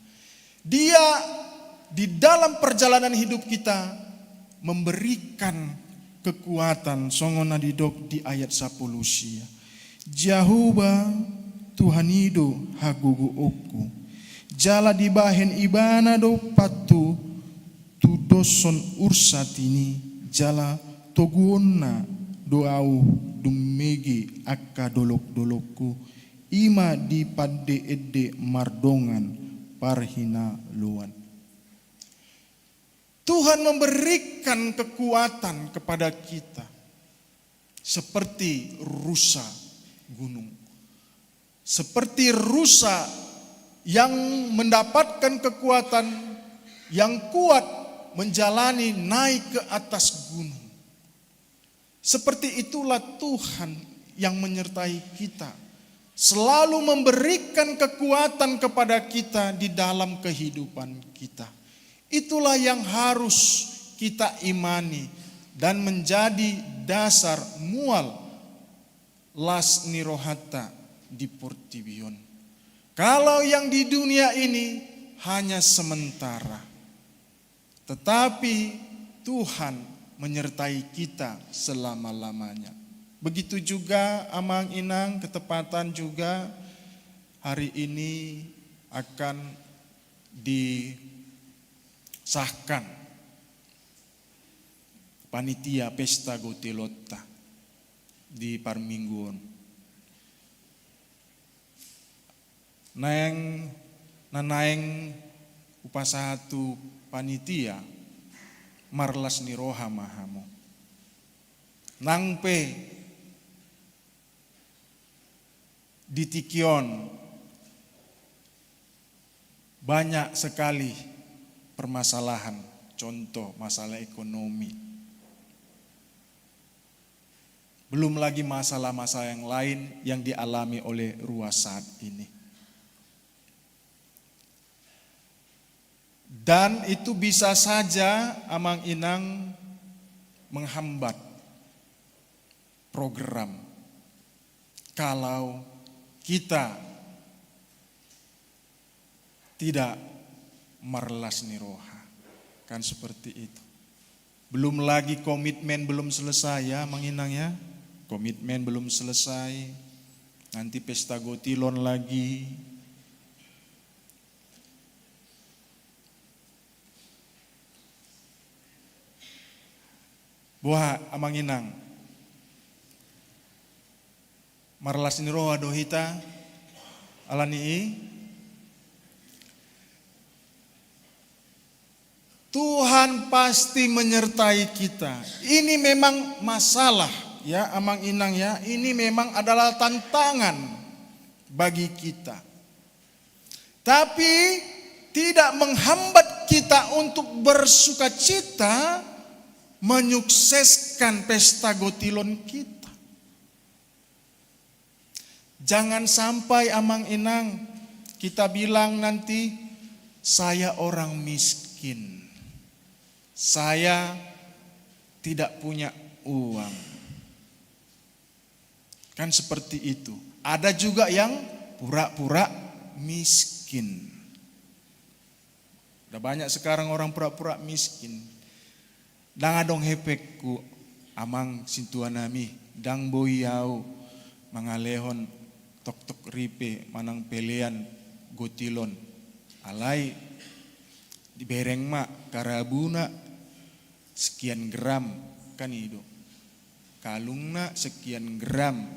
Dia di dalam perjalanan hidup kita memberikan kekuatan. Songona didok di ayat 10 sia. Jahuba Tuhan ido hagugu oku. Jala dibahen ibana do patu tu doson ursatini jala toguonna doau dumegi akka dolok-dolokku ima di padde edde mardongan parhina luan. Tuhan memberikan kekuatan kepada kita seperti rusa gunung. Seperti rusa yang mendapatkan kekuatan yang kuat menjalani naik ke atas gunung. Seperti itulah Tuhan yang menyertai kita. Selalu memberikan kekuatan kepada kita di dalam kehidupan kita. Itulah yang harus kita imani dan menjadi dasar mual las nirohata di portibion. Kalau yang di dunia ini hanya sementara, tetapi Tuhan menyertai kita selama-lamanya. Begitu juga Amang Inang, ketepatan juga hari ini akan disahkan panitia pesta Gotilotta di Parmingguon. Nanaeng upasatu panitia marlas niroha mahamo. Nangpe di Tikion banyak sekali permasalahan, contoh masalah ekonomi. Belum lagi masalah-masalah yang lain yang dialami oleh ruas saat ini. Dan itu bisa saja Amang Inang menghambat program kalau kita tidak marlas niroha. Kan seperti itu. Belum lagi komitmen belum selesai ya Amang Inang ya. Komitmen belum selesai. Nanti pesta Gotilon lagi. Buah Amang Inang, marlas niroha dohita alanii. Tuhan pasti menyertai kita. Ini memang masalah ya Amang Inang ya. Ini memang adalah tantangan bagi kita. Tapi tidak menghambat kita untuk bersukacita menyukseskan pesta Gotilon kita. Jangan sampai Amang Inang kita bilang nanti saya orang miskin. Saya tidak punya uang. Kan seperti itu. Ada juga yang pura-pura miskin. Udah banyak sekarang orang pura-pura miskin. Dang adong hepekku amang sintuanami dang boyau mangalehon tok-tok ripe manang pelean Gotilon alai Di bereng mak karabuna sekian gram kan itu. Kalungna sekian gram.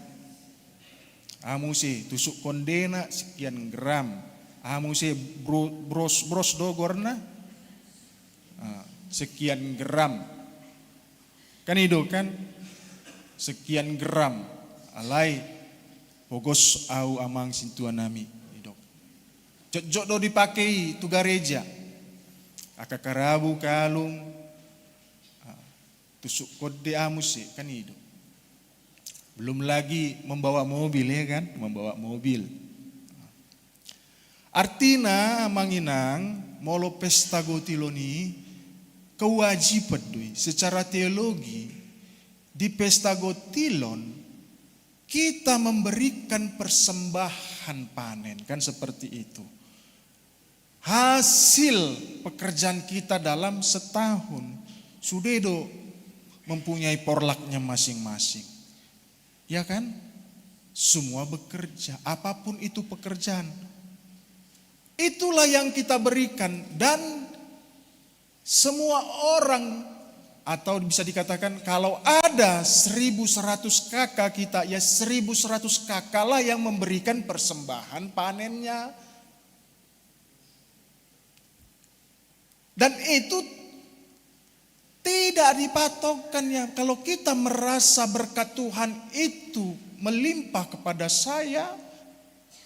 Amuse tusuk kondena sekian gram. Amuse bros dogorna sekian gram. Kan itu kan sekian gram. Alai pogos au amang sintuan nami itu. Jok do dipakai tu gereja. Akakarabu kalung tusuk kode amuse kan itu. Belum lagi membawa mobil ya kan, membawa mobil. Artinya manginang molo pesta gotiloni kewajiban doi secara teologi di pesta gotilon kita memberikan persembahan panen kan seperti itu. Hasil pekerjaan kita dalam setahun sudah do mempunyai porlaknya masing-masing. Ya kan? Semua bekerja, apapun itu pekerjaan. Itulah yang kita berikan dan semua orang atau bisa dikatakan kalau ada 1100 kakak kita ya 1100 kakak lah yang memberikan persembahan panennya. Dan itu tidak dipatokkannya. Kalau kita merasa berkat Tuhan itu melimpah kepada saya,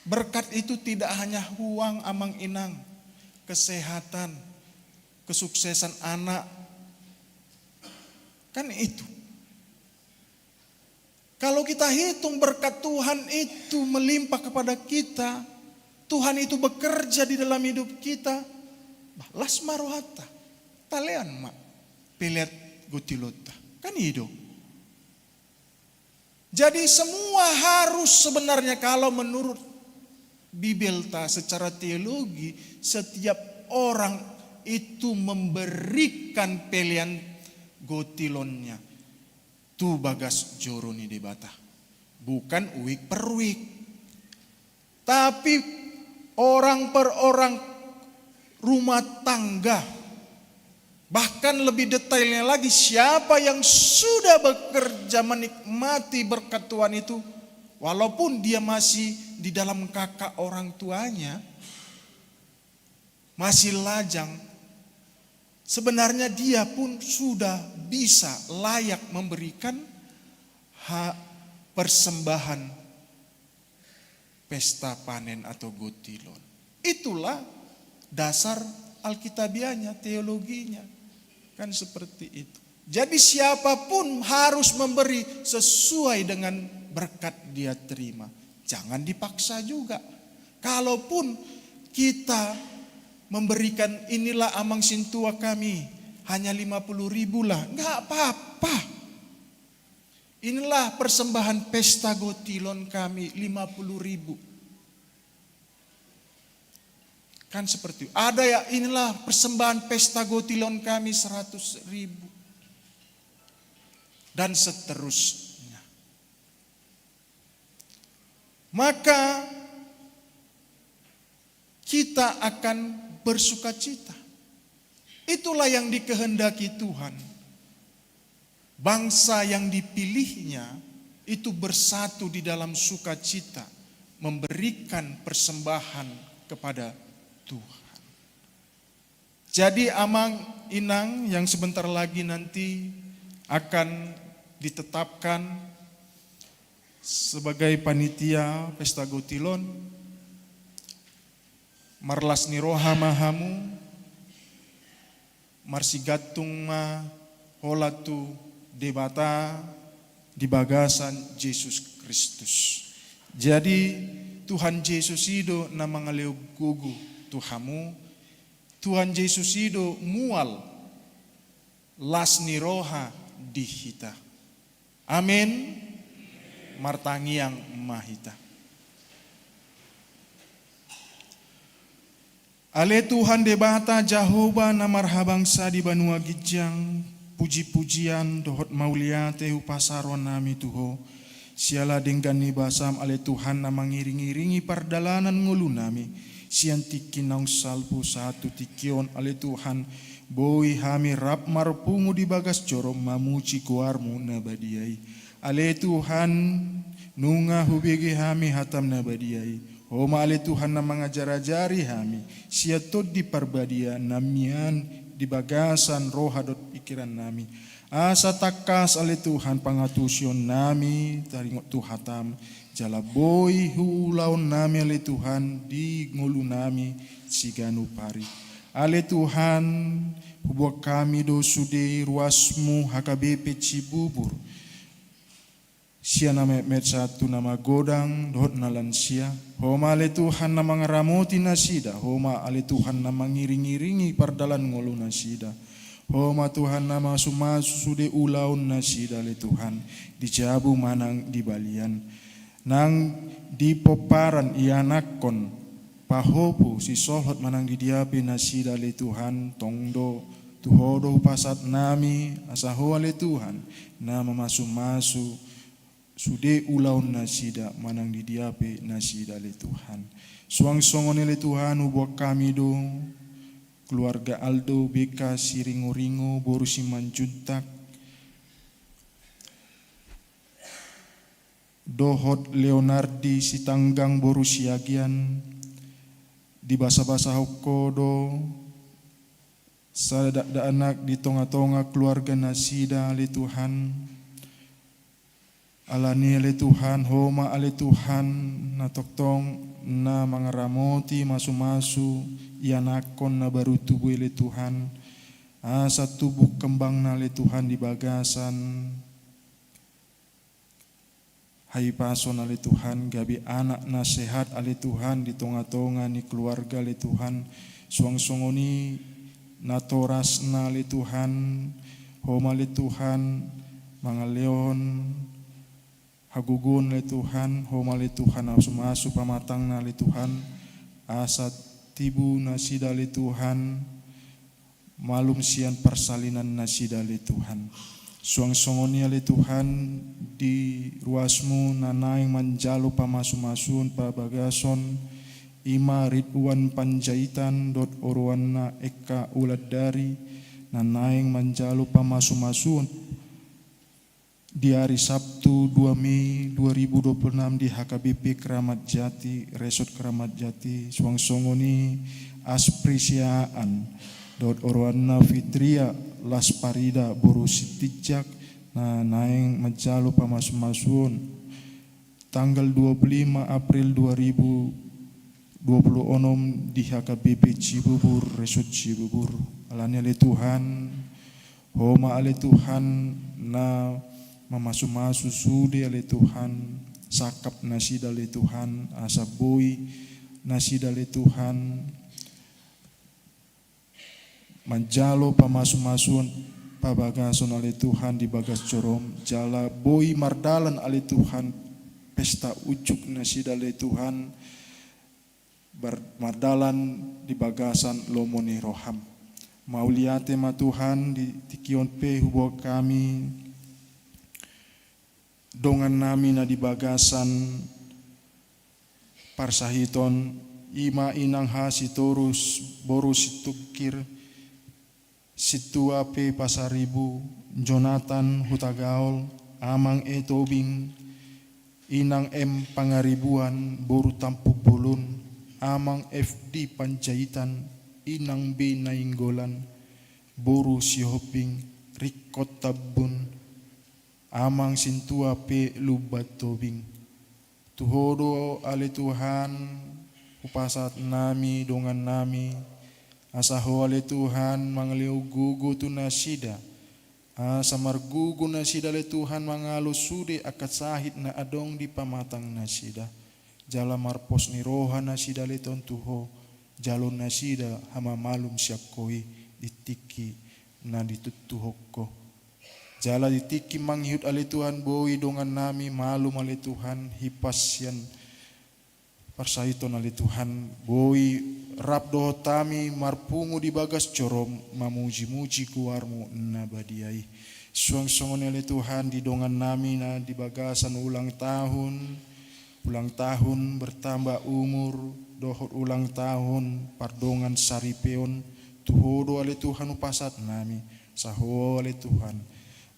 berkat itu tidak hanya uang amang inang, kesehatan, kesuksesan anak. Kan itu. Kalau kita hitung berkat Tuhan itu melimpah kepada kita, Tuhan itu bekerja di dalam hidup kita, las marohata, talean mak. Peliat gotilota. Kan itu. Jadi semua harus sebenarnya kalau menurut Bibelta secara teologi setiap orang itu memberikan pelian gotilonnya. Tu bagas joroni di bata. Bukan week per week. Tapi orang per orang rumah tangga. Bahkan lebih detailnya lagi siapa yang sudah bekerja menikmati berkat Tuhan itu. Walaupun dia masih di dalam kakak orang tuanya. Masih lajang. Sebenarnya dia pun sudah bisa layak memberikan persembahan pesta panen atau gotilon. Itulah dasar Alkitabianya, teologinya. Kan seperti itu. Jadi siapapun harus memberi sesuai dengan berkat dia terima. Jangan dipaksa juga. Kalaupun kita memberikan inilah amang sintua kami. Hanya 50.000 lah. Enggak apa-apa. Inilah persembahan pesta gotilon kami 50.000. Kan seperti itu. Ada ya inilah persembahan pesta gotilon kami 100.000. Dan seterusnya. Maka kita akan bersukacita. Itulah yang dikehendaki Tuhan. Bangsa yang dipilihnya itu bersatu di dalam sukacita. Memberikan persembahan kepada Tuhan. Jadi amang inang yang sebentar lagi nanti akan ditetapkan sebagai panitia pesta gotilon, marlas niroha mahamu, marsigatung ma holatu debata di bagasan Yesus Kristus. Jadi Tuhan Yesus itu nama ngaleu gugu Tuhamu, Tuhan Yesus itu mual las niroha di hita. Amin. Martangi yang mahita. Ale Tuhan debata Jehovah namar habangsa di banua gijang, puji-pujian dohot maulia tehu pasaron nami tuho. Siala denggan ni basam ale Tuhan na mangiring-iringi pardalanan ngulu nami. sian tiki naung salpu satu tikion ale Tuhan boi hami rap marpungu di bagas corom mamuci kuarmu na badiai ale Tuhan nunga hubigi hami hatam na badiai homa ale Tuhan na mangajari hami siatod di parbadia namian di bagasan rohadot pikiran nami asa takas ale Tuhan pangatusyon nami taringot tuhatam jala boy hulaon nami ale Tuhan di ngulu nami siganu pari ale Tuhan hubuak kami do sude ruasmu HKBP Cibubur sia nama met satu nama godang dohot na lansia homa ale Tuhan na mangaramoti nasida homa ale Tuhan na mangiring-iringi pardalan ngolu nasida homa Tuhan na masumasu sude ulaun nasida ale Tuhan dijabu manang di balian nang di poparan ianakon pahopu si sohot manang di diapi nasida ale Tuhan tongdo tuhodo pasat nami asaho ale Tuhan na mamasu-masu sude ulaun nasida manang di diape nasida le Tuhan. Suang songon le Tuhan ubuak kami do keluarga Aldo BK Siringo-ringo boru siman juntak dohot Leonardi Sitanggang boru siagian di basa-basa hokodo sadak da anak di tonga-tonga keluarga nasida le Tuhan. Alani ale Tuhan, homa ale Tuhan, na toktong na mangaramoti masu-masu, ianakon na baru tubuh ale Tuhan, asa tubuh kembang na ale Tuhan di bagasan, hai pason ale Tuhan, gabi anak na sehat ale Tuhan di tonga-tonga ni keluarga ale Tuhan, suang-songoni na toras na ale Tuhan, homa ale Tuhan, mangaleon, hagugun le Tuhan, homa le Tuhan, asumasu pamatang na le Tuhan, asa tibu na sida le Tuhan, malum sian persalinan na sida le Tuhan. Suang songonia le Tuhan, di ruasmu na naing manjalo pamasu-masun pabagason, ima Ridwan Panjaitan dot oruan na eka ulad dari, na naing manjalo pamasu-masun di hari Sabtu 2 Mei 2026 di HKBP Keramat Jati, Resort Keramat Jati, suang songoni aspresiaan dot orwana Fitria Las Parida boru sitijak na naeng majalo pamasu-masun tanggal 25 April 2026 di HKBP Cibubur, Resort Cibubur. Alani ale Tuhan, homa ale Tuhan na mamasu-masu sude ale Tuhan, sakap nasida ale Tuhan, asaboi nasida ale Tuhan, manjalo pamasu-masuan pabagason ale Tuhan di bagas corom, jala boi mardalan ale Tuhan, pesta ujuk nasida ale Tuhan, mardalan di bagasan lomoni roham. Mauliate ma Tuhan di tikion pe hubo kami, dongan nami na di bagasan parsahiton ima inang ha sitorus boru situkir situa pe pasaribu Jonathan Hutagaol amang Tobing inang M Pangaribuan boru Tampuk Bulun amang FD Panjaitan inang B Nainggolan boru Sihoping Rikot Tabun amang sintua pe lubat tobing tuhodo ale Tuhan upasat nami dongan nami asaho ale Tuhan mangleu gugu tu nasida asa margugu nasida ale Tuhan mangalo sude akat sahid na adong di pamatang nasida jala marpos ni roha nasida ale tontuho jalon nasida hama malum siakkoi ditiki na ditutuhokko jala ditiki manghiyut ale Tuhan boi dongan nami malum ale Tuhan hipas yan parsahiton ale Tuhan boi rap dohotami marpungu di bagas corom mamuji-muji kuarmu na badiai suang-songon ale Tuhan di dongan nami na di bagasan ulang tahun bertambah umur dohot ulang tahun pardongan saripeon tuhodo ale Tuhan upasat nami saho ale Tuhan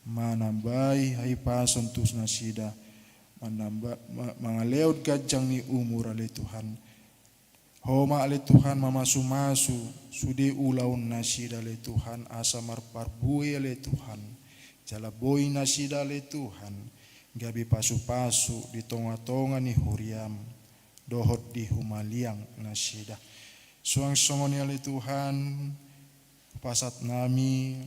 manambai hai pason tus nasida mangaleod gajang ni umur ale Tuhan homa ale Tuhan mamasu-masu sude ulaun nasida ale Tuhan asa marparbui ale Tuhan jala boi nasida ale Tuhan gabi pasu-pasu di tonga-tonga ni huriam dohot di humaliang nasida suang songoni ale Tuhan pasat nami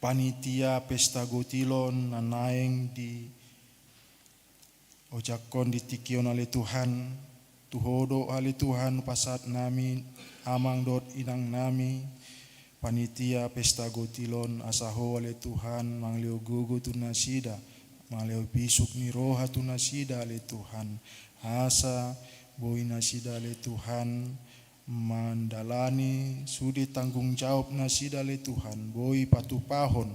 panitia pesta gotilon nanaeng di ojakon di tikion ale Tuhan tuhodo ale Tuhan pasat nami amang dot inang nami panitia pesta gotilon asaho ale Tuhan manglio gugu tu nasida manglio bisuk ni roha tu nasida ale Tuhan asa boi nasida ale Tuhan mandalani sudi tanggung jawab nasida le Tuhan boi patupahon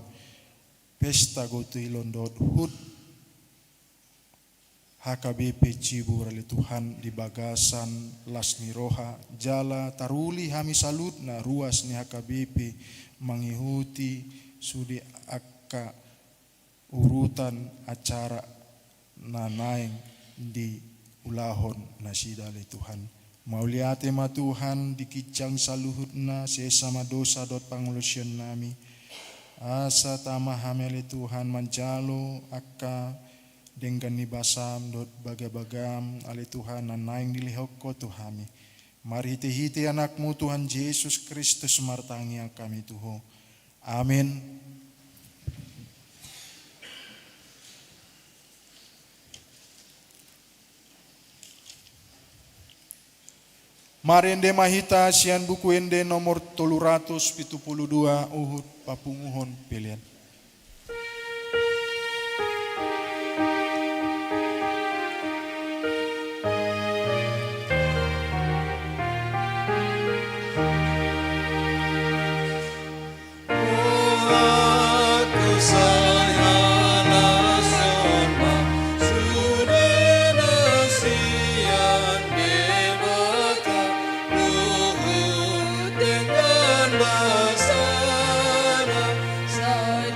pesta gotilon dot hud HKBP Cibur le Tuhan di bagasan lasni roha jala taruli hami salut na ruas ni HKBP mengikuti sudi akka urutan acara nanaeng di ulahon nasida le Tuhan mauliate ma Tuhan dikicang saluhutna sesama dosa dot pangulusion nami asa tamah hamele Tuhan manjalo akka dengan ni basam dot bagabagam ale Tuhan nanaing dilihok ko Tuhami mari hiti anakmu Tuhan Yesus Kristus martangi kami Tuho amin. Marende mahita sian buku ende nomor 372 Uhud papunguhon pilihan. Saya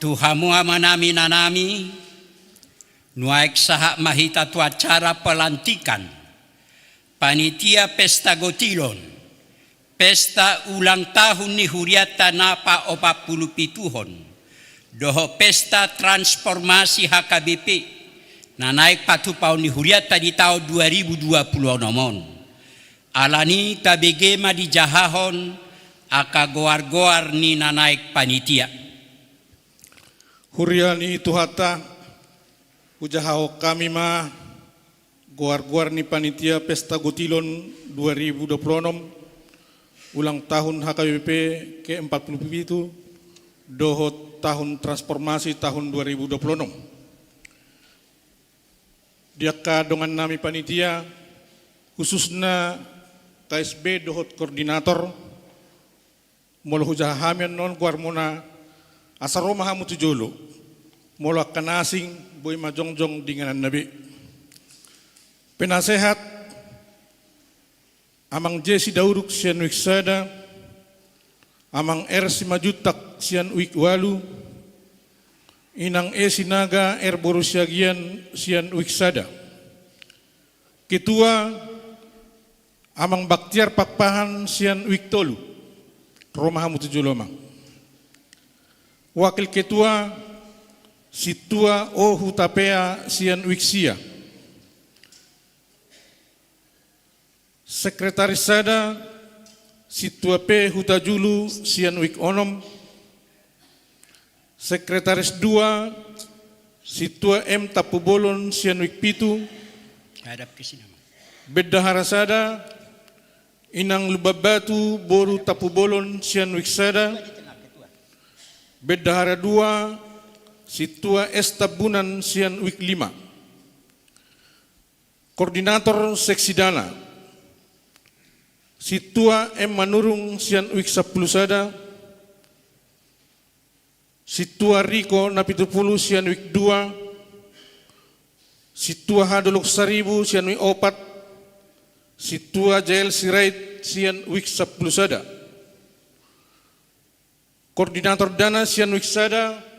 Tuhamu amanami nanami, nuaik sahak mahita tu acara pelantikan panitia pesta gotilon, pesta ulang tahun ni huriata napa 47 doho pesta transformasi HKBP na naik patupau ni huriata di tahun 2020 nomon. Alani tabege ma di jahahon aka goar-goar ni na naik panitia. Huriani tuhata ujahao kami ma goar-goar ni panitia pesta gotilon 2026 ulang tahun HKBP ke-47 doho tahun transformasi tahun 2026. Diaka dengan nami panitia khususnya KSB dohot koordinator molo hujahamian non guarmona asaroma hamu tujolo molo kanasing boy majongjong dengan nabi penasehat amang Jesi Dauruk sian wiksada amang R Simajutak sian wikwalu inang Sinaga R Borusiagian sian wiksada ketua amang Baktiar Pakpahan sian wiktolu Roma hamu tujolomang wakil ketua Situa O Hutapea sian wiksia sekretaris sada Situa P Hutajulu sian wik onom sekretaris 2 Situa M Tapubolon sian wik pitu Hadap ke sini. Bedahara sada inang Lubabatu Boru Tapubolon sian wiksada Bedahara 2 Situa S Tabunan sian wik 5 koordinator seksi dana Situa M Manurung sian wik 10 sada Situa Riko Napitupulu sian wik 2 Situa Hadolok Saribu sian wik 4 Situa Jael Sirait sian wik 10 sada koordinator dana sian wik sada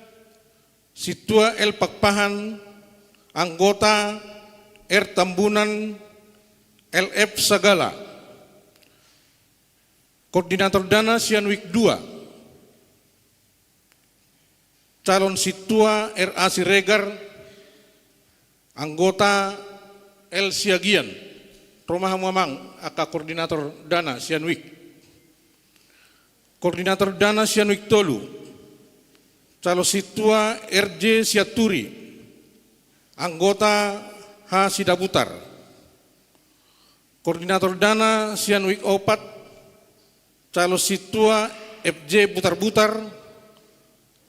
Situa El Pakpahan anggota R Tambunan LF Sagala koordinator dana sian wik 2 calon Situa RA Siregar anggota El Siagian Rumah Muamang aka koordinator dana sian wik koordinator dana sian wik tolu calon Situa RJ Siaturi anggota H Sidabutar koordinator dana sian wik 4 calon Situa FJ Butar-Butar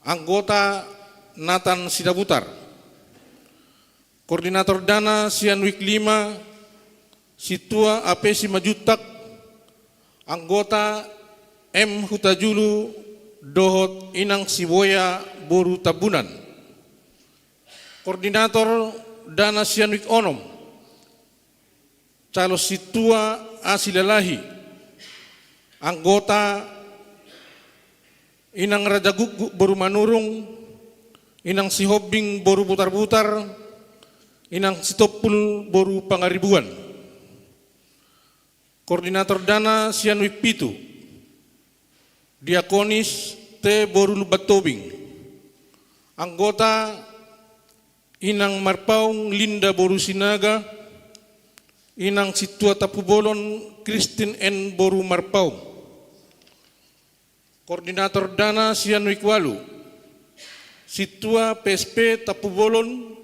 anggota Nathan Sidabutar koordinator dana sian wik 5 Situa AP Simajutak anggota M Hutajulu dohot inang Siboya Boru Tabunan koordinator dana sian wik onom calon Situa Asilalahi anggota inang Raja Guguk Boru Manurung inang Sihobing Boru Butar-Butar inang Sitopul Boru Pangaribuan koordinator dana sian wik pitu Diakonis T Boru Lubatobing anggota inang Marpaung Linda Boru Sinaga inang Situa Tapubolon Christine N Boru Marpaung koordinator dana sian wik 8 Situa PSP Tapubolon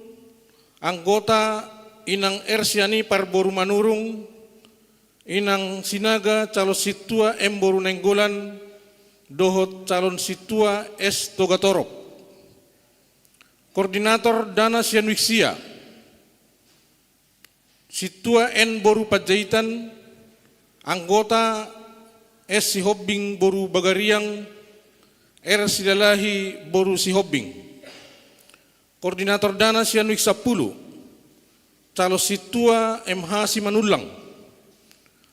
anggota inang R Siani Par Boru Manurung inang Sinaga calon Situa M Boru Nenggolan dohot calon Situa S Togatorok koordinator dana sian wiksia Situa N Boru Pajaitan anggota S Sihobing Boru Bagariang R Sidalahi Boru Sihobing koordinator dana sian wik 10 calon Situa MH Simanulang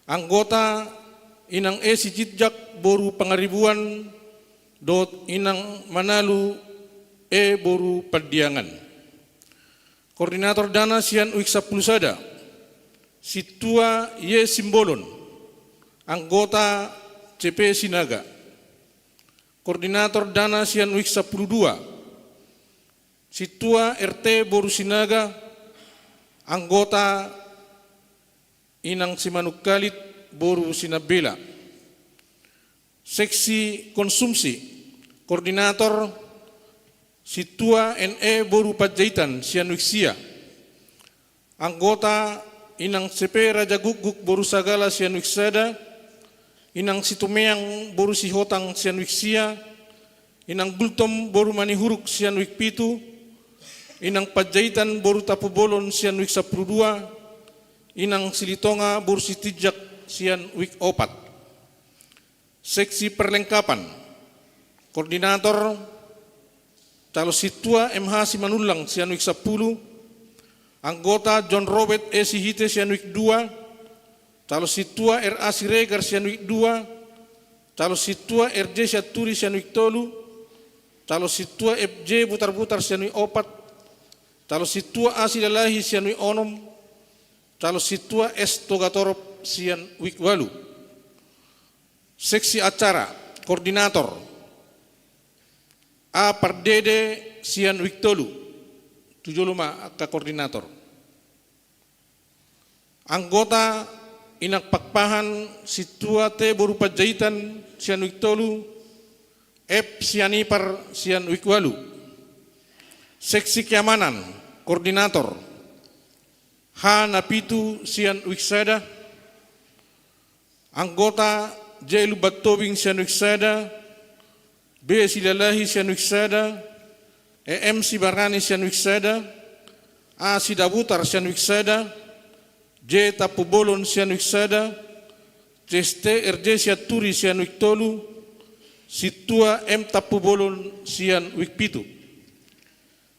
anggota inang Sijitjak Boru Pangaribuan dot inang Manalu Boru Padiangan. Koordinator Dana Sian Uik Saplusada, Situa Ye Simbolon, anggota CP Sinaga. Koordinator Dana Sian Uik 10.2, Situa RT Boru Sinaga, anggota Inang Simanuk Kalit Boru Sinabela. Seksi Konsumsi, Koordinator Situa NE Boru Pajaitan Sian Uik Sia, anggota Inang CP Raja Guguk Boru Sagala Sian Uik Sada, Inang Situmeang Boru Sihotang Sian Uik Sia, Inang Bultom Boru Manihuruk Sian Uik Pitu, Inang Pajaitan Boru Tapubolon Sian Uik 10.2, Inang Silitonga Boru Sitijak Sian Uik 4. Seksi Perlengkapan, Koordinator Calo Situa MH Simanulang Sian Uik 10, anggota John Robert E. Sihite Sian Uik 2, Calo Situa RA Siregar Sian Uik 2, Calo Situa RJ Syaturi Sian Uik 3, Calo Situa FJ Butar-Butar Sian Uik 4, Calo Situa Asidalahi Sian Uik 6, Calo Situa S Togatorop Sian Uik 8. Seksi Acara, Koordinator A Pardede Sian Uik 3, 75 ke Koordinator. Anggota Inak Pakpahan Situa T Boru Pajaitan Sian Uik 3, F Sianipar Sian Uik 8. Seksi Keamanan, Koordinator H Napitu Sian Uik Sada, anggota J Lubatobing Sian Uik Sada, B Silalahi Sian Uik Sada, EM Sibarani Sian Uik Sada, A Sidabutar Sian Uik Sada, J Tapubolon Sian Uik Sada, CST RJ Syaturi Sian Uik 3, Situa M Tapubolon Sian Uik 7.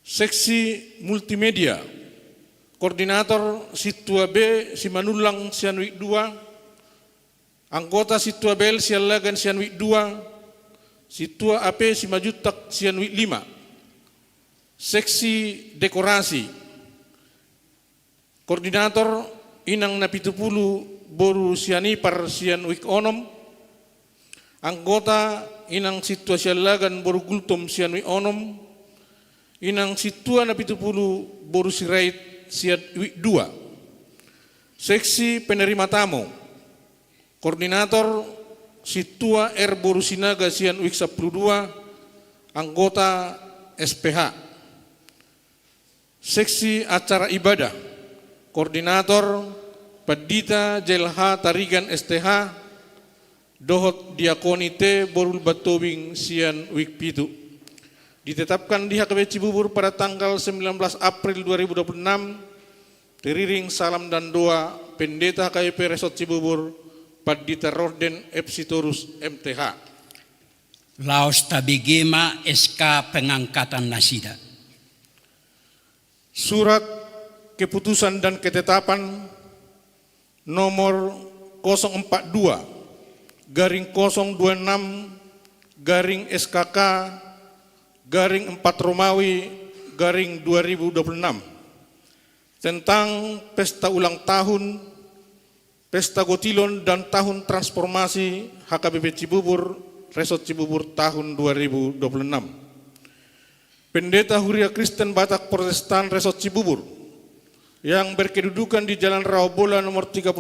Seksi Multimedia, Koordinator Situa B Simanulang Sian Uik 2, anggota Situa Bel Sian Lagan Sian Uik 2, Situa AP Simajutak Sian Uik 5. Seksi Dekorasi, Koordinator Inang Napitupulu Boru Sianipar Sian Uik 6, anggota Inang Situa Sian Lagan Boru Gultom Sian Uik 6, Inang Situa Napitupulu Boru Sirait Sian Uik 2. Seksi Penerima Tamu, Koordinator Situa R Boru Sinaga Sian Uik 10.2, anggota SPH. Seksi Acara Ibadah, Koordinator Padita Jelha Tarigan STH, Dohot Diakoni T Borul Batobing Sian Uik 7. Ditetapkan di HKB Cibubur pada tanggal 19 April 2026, teriring salam dan doa Pendeta HKBP Resort Cibubur Padita Rorden Epsitorus MTH. Laos Tabigema SK Pengangkatan Nasida. Surat Keputusan dan Ketetapan nomor 026/SKK/4 Romawi /2026 tentang pesta ulang tahun, Pesta Gotilon dan Tahun Transformasi HKBP Cibubur, Resort Cibubur tahun 2026. Pendeta Huria Kristen Batak Protestan Resort Cibubur yang berkedudukan di Jalan Rawabola nomor 31,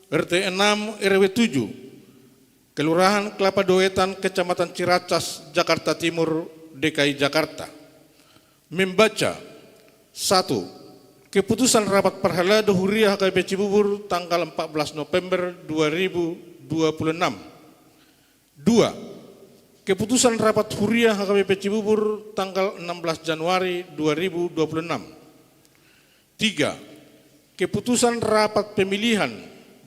RT 6 RW 7, Kelurahan Kelapa Doetan, Kecamatan Ciracas, Jakarta Timur, DKI Jakarta. Membaca 1. Keputusan Rapat Perhelado Huria HKBP Cibubur tanggal 14 November 2026. 2. Keputusan Rapat Huria HKBP Cibubur tanggal 16 Januari 2026. 3. Keputusan Rapat Pemilihan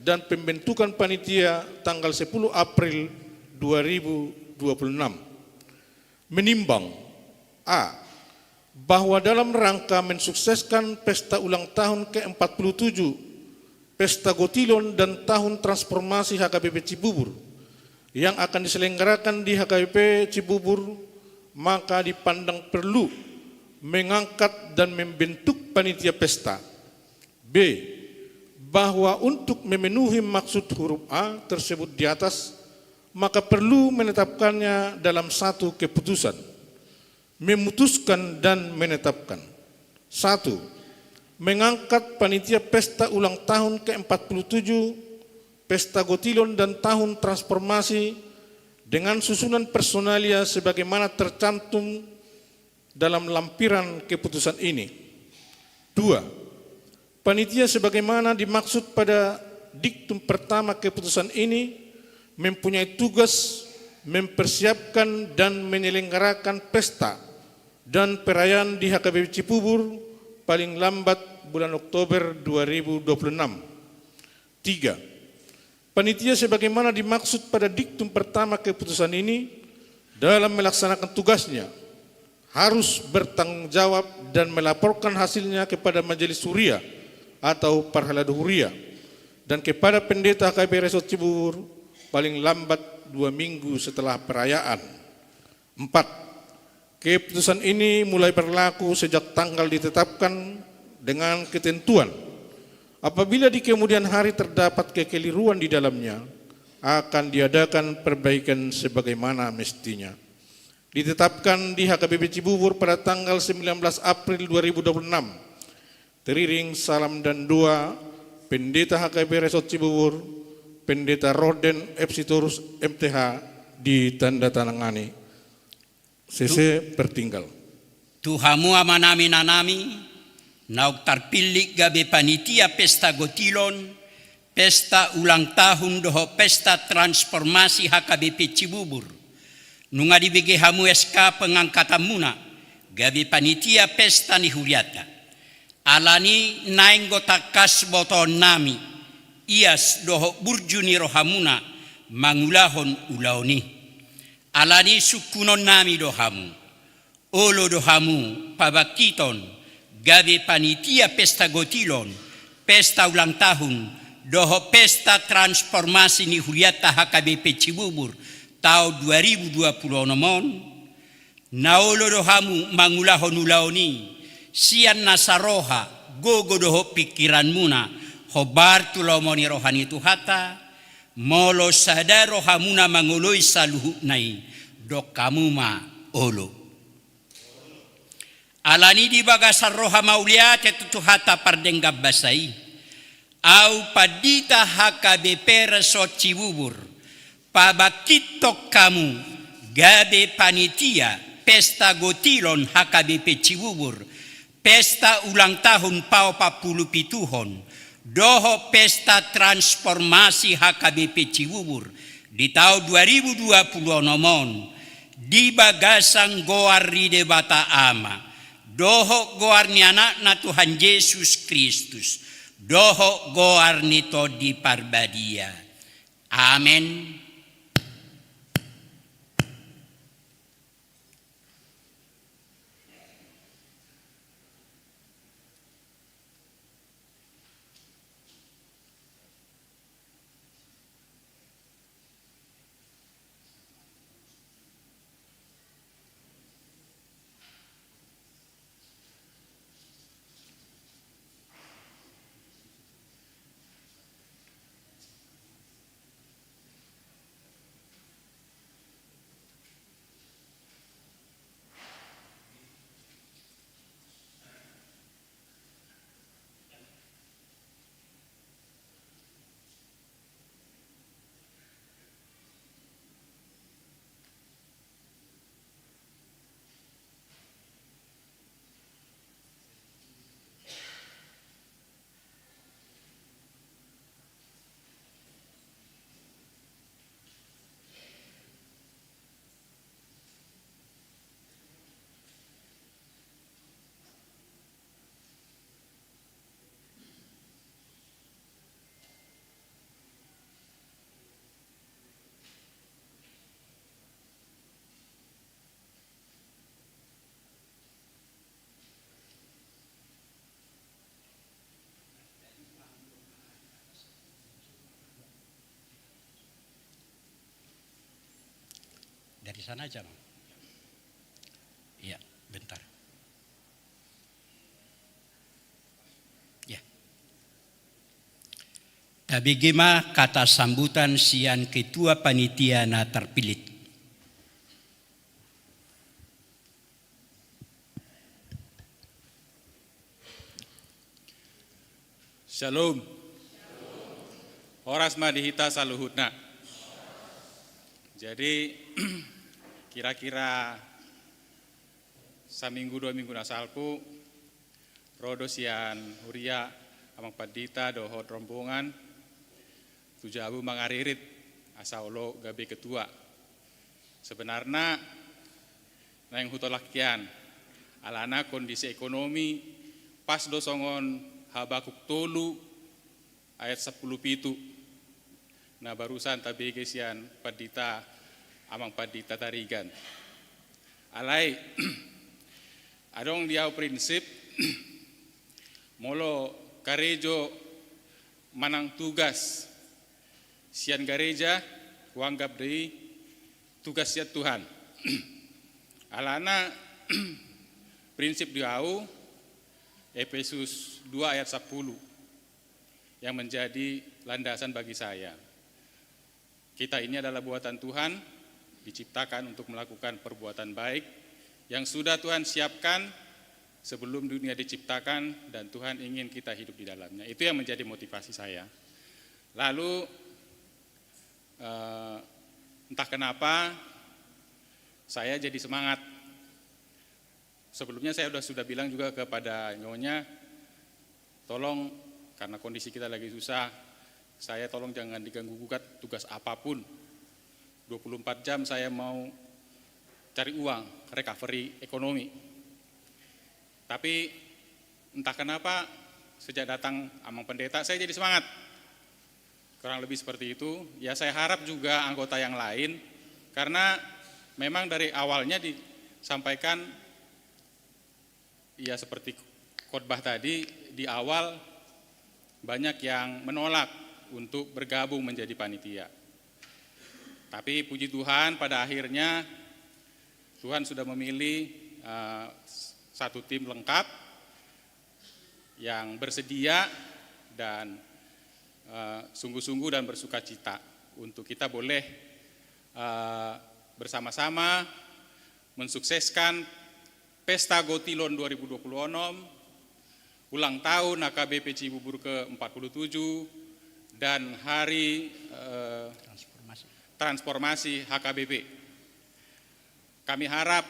dan Pembentukan Panitia tanggal 10 April 2026. Menimbang A. Bahwa dalam rangka mensukseskan pesta ulang tahun ke-47, Pesta Gotilon dan Tahun Transformasi HKBP Cibubur yang akan diselenggarakan di HKBP Cibubur maka dipandang perlu mengangkat dan membentuk panitia pesta. B. Bahwa untuk memenuhi maksud huruf A tersebut di atas, maka perlu menetapkannya dalam satu keputusan. Memutuskan dan menetapkan. 1. Mengangkat panitia pesta ulang tahun ke-47, pesta Gotilon dan tahun transformasi dengan susunan personalia sebagaimana tercantum dalam lampiran keputusan ini. 2. Panitia sebagaimana dimaksud pada diktum pertama keputusan ini mempunyai tugas mempersiapkan dan menyelenggarakan pesta dan perayaan di HKBP Cibubur paling lambat bulan Oktober 2026. 3. Panitia sebagaimana dimaksud pada diktum pertama keputusan ini dalam melaksanakan tugasnya harus bertanggung jawab dan melaporkan hasilnya kepada Majelis Huria atau Parhaladu Huria dan kepada Pendeta HKBP Resort Cibubur paling lambat 2 minggu setelah perayaan. 4. Keputusan ini mulai berlaku sejak tanggal ditetapkan dengan ketentuan apabila di kemudian hari terdapat kekeliruan di dalamnya akan diadakan perbaikan sebagaimana mestinya. Ditetapkan di HKBP Cibubur pada tanggal 19 April 2026. Teriring salam dan doa Pendeta HKBP Resort Cibubur, Pendeta Roden Epsitorus MTH ditandatangani. CC pertinggal. Tuhamu amanami nanami, nauk terpilih gabe panitia pesta Gotilon, pesta ulang tahun doho pesta transformasi HKBP Cibubur. Nunga dibagi hamu SK pengangkatan muna, gabi panitia pesta ni huriata. Alani naing gota kas boto nami, ias doho burjuni rohamuna, mangulahon ulaoni. Alani sukunon nami dohamu, olo dohamu pabakiton, gabi panitia pesta Gotilon, pesta ulang tahun, doho pesta transformasi ni huriata HKBP Cibubur, tahun 2020 nomon naolo dohamu mangulahon ulaoni sian nasaroha gogo doho pikiran muna hobar tulomoni rohani tuhata molo sada rohamuna mangoloi saluhu nai dokamu ma olo alani di bagasar roha mauliate tutuhata pardenggab basai au padita HKBP Resort Cibubur pabakitok kamu gabe panitia pesta Gotilon HKBP Cibubur pesta ulang tahun pao 47 doho pesta transformasi HKBP Cibubur di tahun 2020 nomon di bagasang goar ride bata ama doho goar ni anak na Tuhan Yesus Kristus doho goar nito di parbadia. Amen. Dari sana aja, Bang. Bentar. Ya. Tabigima kata sambutan sian ketua panitia na terpilih. Shalom. Horas madihita saluhutna. Jadi kira-kira saminggu 2 minggu nasalpu rodo sian huria amang padita dohot rombongan tujabu mangaririt asaulo gabe ketua. Sebenarnya nang hutolakian alana kondisi ekonomi pas dosongon Habakuk tolu ayat 10:7. Nah barusan tabi kesian padita amang padita tarigan. Alai adong dia prinsip molo karejo manang tugas sian gereja wanggap deui tugas sian Tuhan. Alana prinsip diau Efesus 2 ayat 10 yang menjadi landasan bagi saya. Kita ini adalah buatan Tuhan, diciptakan untuk melakukan perbuatan baik yang sudah Tuhan siapkan sebelum dunia diciptakan dan Tuhan ingin kita hidup di dalamnya. Itu yang menjadi motivasi saya. Lalu entah kenapa saya jadi semangat. Sebelumnya saya sudah bilang juga kepada nyonya, tolong karena kondisi kita lagi susah, saya tolong jangan diganggu gugat tugas apapun. 24 jam saya mau cari uang, recovery ekonomi. Tapi entah kenapa sejak datang amang pendeta saya jadi semangat. Kurang lebih seperti itu. Ya saya harap juga anggota yang lain, karena memang dari awalnya disampaikan ya seperti khotbah tadi di awal banyak yang menolak untuk bergabung menjadi panitia. Tapi puji Tuhan pada akhirnya Tuhan sudah memilih satu tim lengkap yang bersedia dan sungguh-sungguh dan bersuka cita untuk kita boleh bersama-sama mensukseskan Pesta Gotilon 2026, ulang tahun HKBP Cibubur ke-47, dan hari transformasi HKBP. Kami harap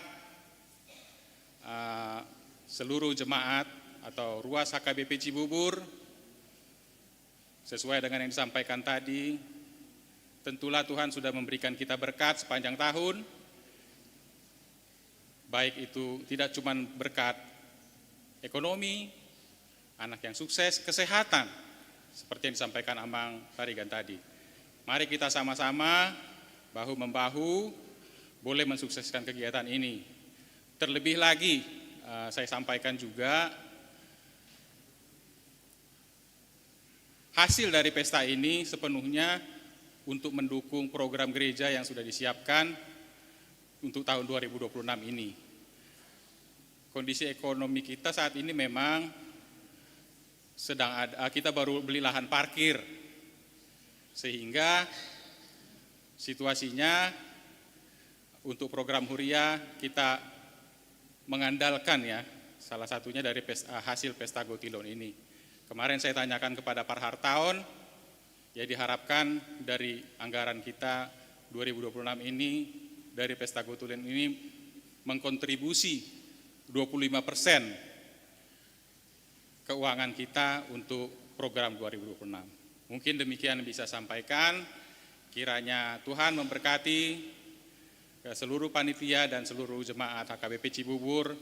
seluruh jemaat atau ruas HKBP Cibubur, sesuai dengan yang disampaikan tadi, tentulah Tuhan sudah memberikan kita berkat sepanjang tahun, baik itu tidak cuma berkat ekonomi, anak yang sukses, kesehatan, seperti yang disampaikan Amang Tarigan tadi. Mari kita sama-sama bahu-membahu boleh mensukseskan kegiatan ini. Terlebih lagi, saya sampaikan juga, hasil dari pesta ini sepenuhnya untuk mendukung program gereja yang sudah disiapkan untuk tahun 2026 ini. Kondisi ekonomi kita saat ini memang sedang ada, kita baru beli lahan parkir, sehingga situasinya untuk program Huria kita mengandalkan ya, salah satunya dari hasil Pesta Gotilon ini. Kemarin saya tanyakan kepada Pak Hartaon, ya diharapkan dari anggaran kita 2026 ini, dari Pesta Gotilon ini mengkontribusi 25% keuangan kita untuk program 2026. Mungkin demikian bisa sampaikan, kiranya Tuhan memberkati ke seluruh panitia dan seluruh jemaat HKBP Cibubur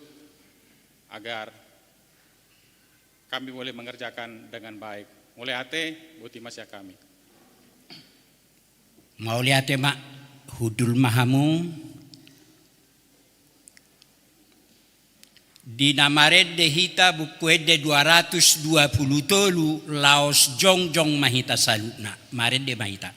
agar kami boleh mengerjakan dengan baik. Mulai ate, buti masya kami. Mau lihat mak hudul mahamu di namared de hita bukuede 220 tolu laos jongjong mahita salutna mared de mahita.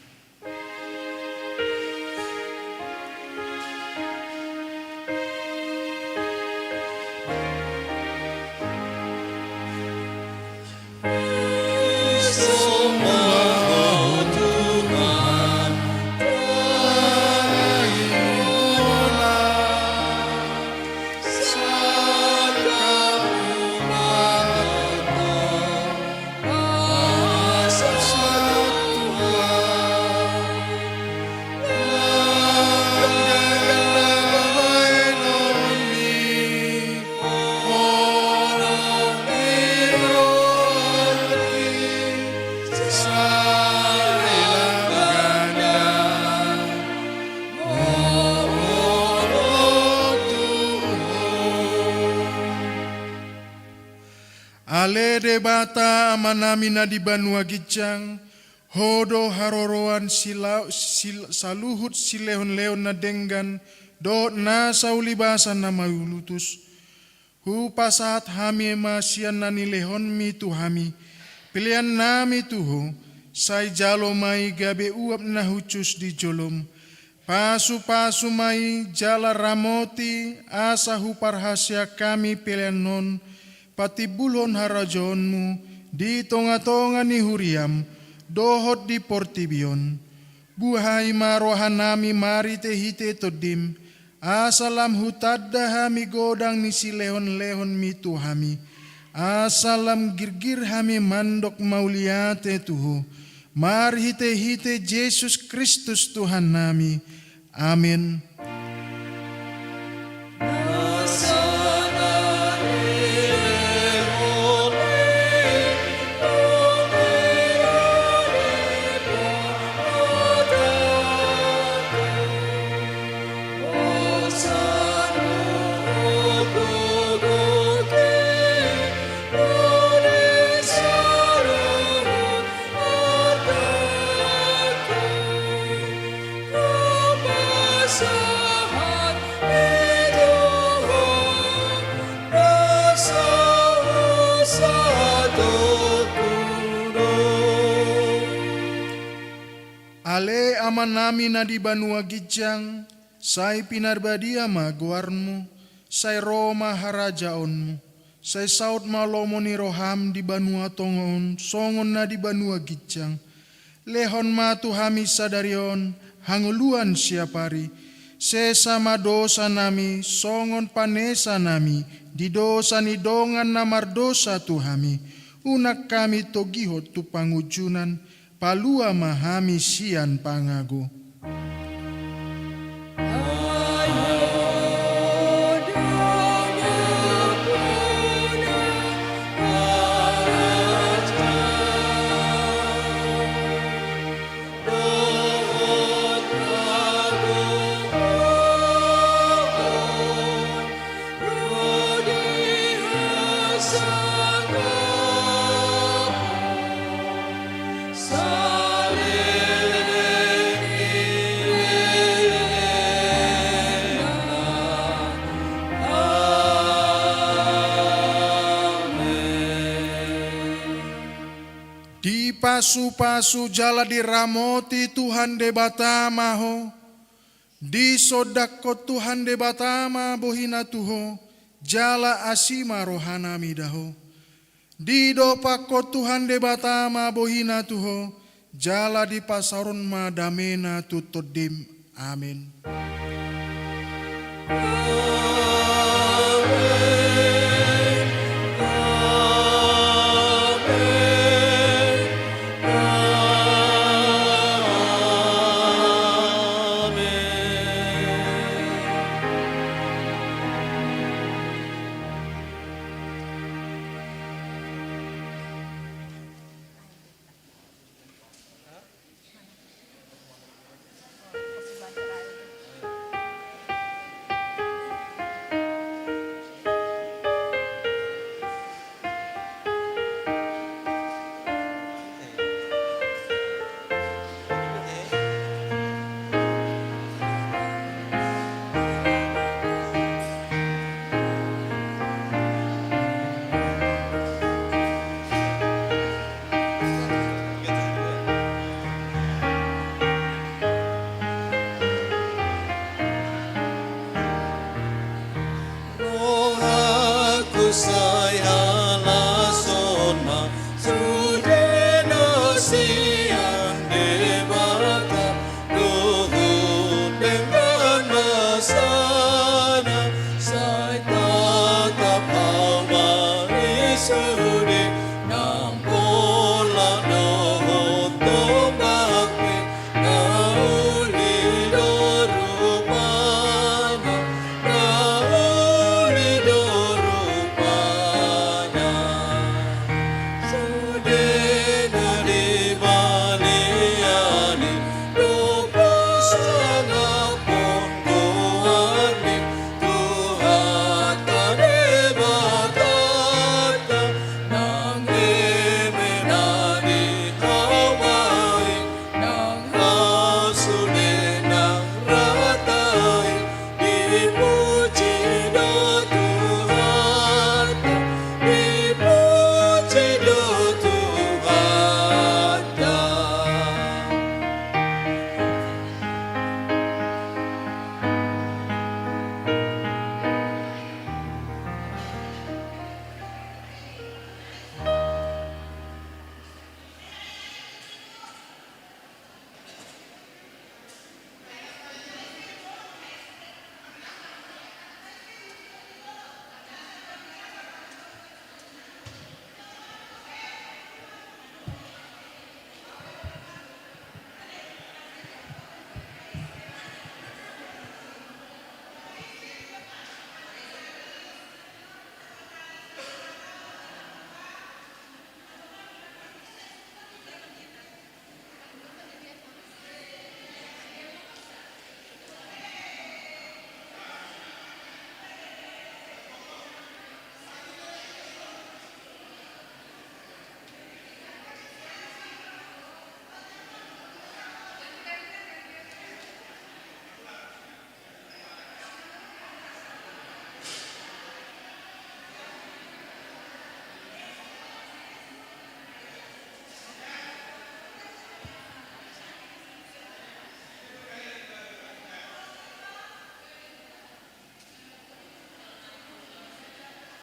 debata amanami na di banua gijang, hodo haroroan saluhut silehon-leon na denggan, do na saulibasan na mayulutus. Hu pasahat hami masian na nilehon mi tu hami, pilihan nami tuho, say jalo mai gabe uap na hucus di jolom. Pasu-pasu mai jala ramoti, asa hu parhasya kami pilihan non, patibulhon harajonmu, di tonga-tonga ni huriam, dohot di portibion. Buhay marohanami mari tehite todim, asalam hutadda hami godang ni silehon-lehon mitu hami, asalam girgir hami mandok mauliate tuhu, mari hite-hite Yesus Kristus Tuhan nami. Amin. Ale amanami na di banua gijang, say pinarbadia ma guarmu, say Roma harajaonmu, say saut malomo ni roham di banua tongon, songon na di banua gijang, lehon ma tuhami sadarion, hanguluan siapari, sesama dosa nami, songon panesa nami, di dosa ni dongan namar dosa tuhami, unak kami togihot tu pangujunan, palua mahami sian pangago. Pasu-pasu jala diramoti Tuhan de batama ho, di sodako Tuhan de batama bohina tuho, jala asima rohana midaho, di dopako Tuhan de batama bohina tuho, jala di pasarun madamena tutodim. Amin.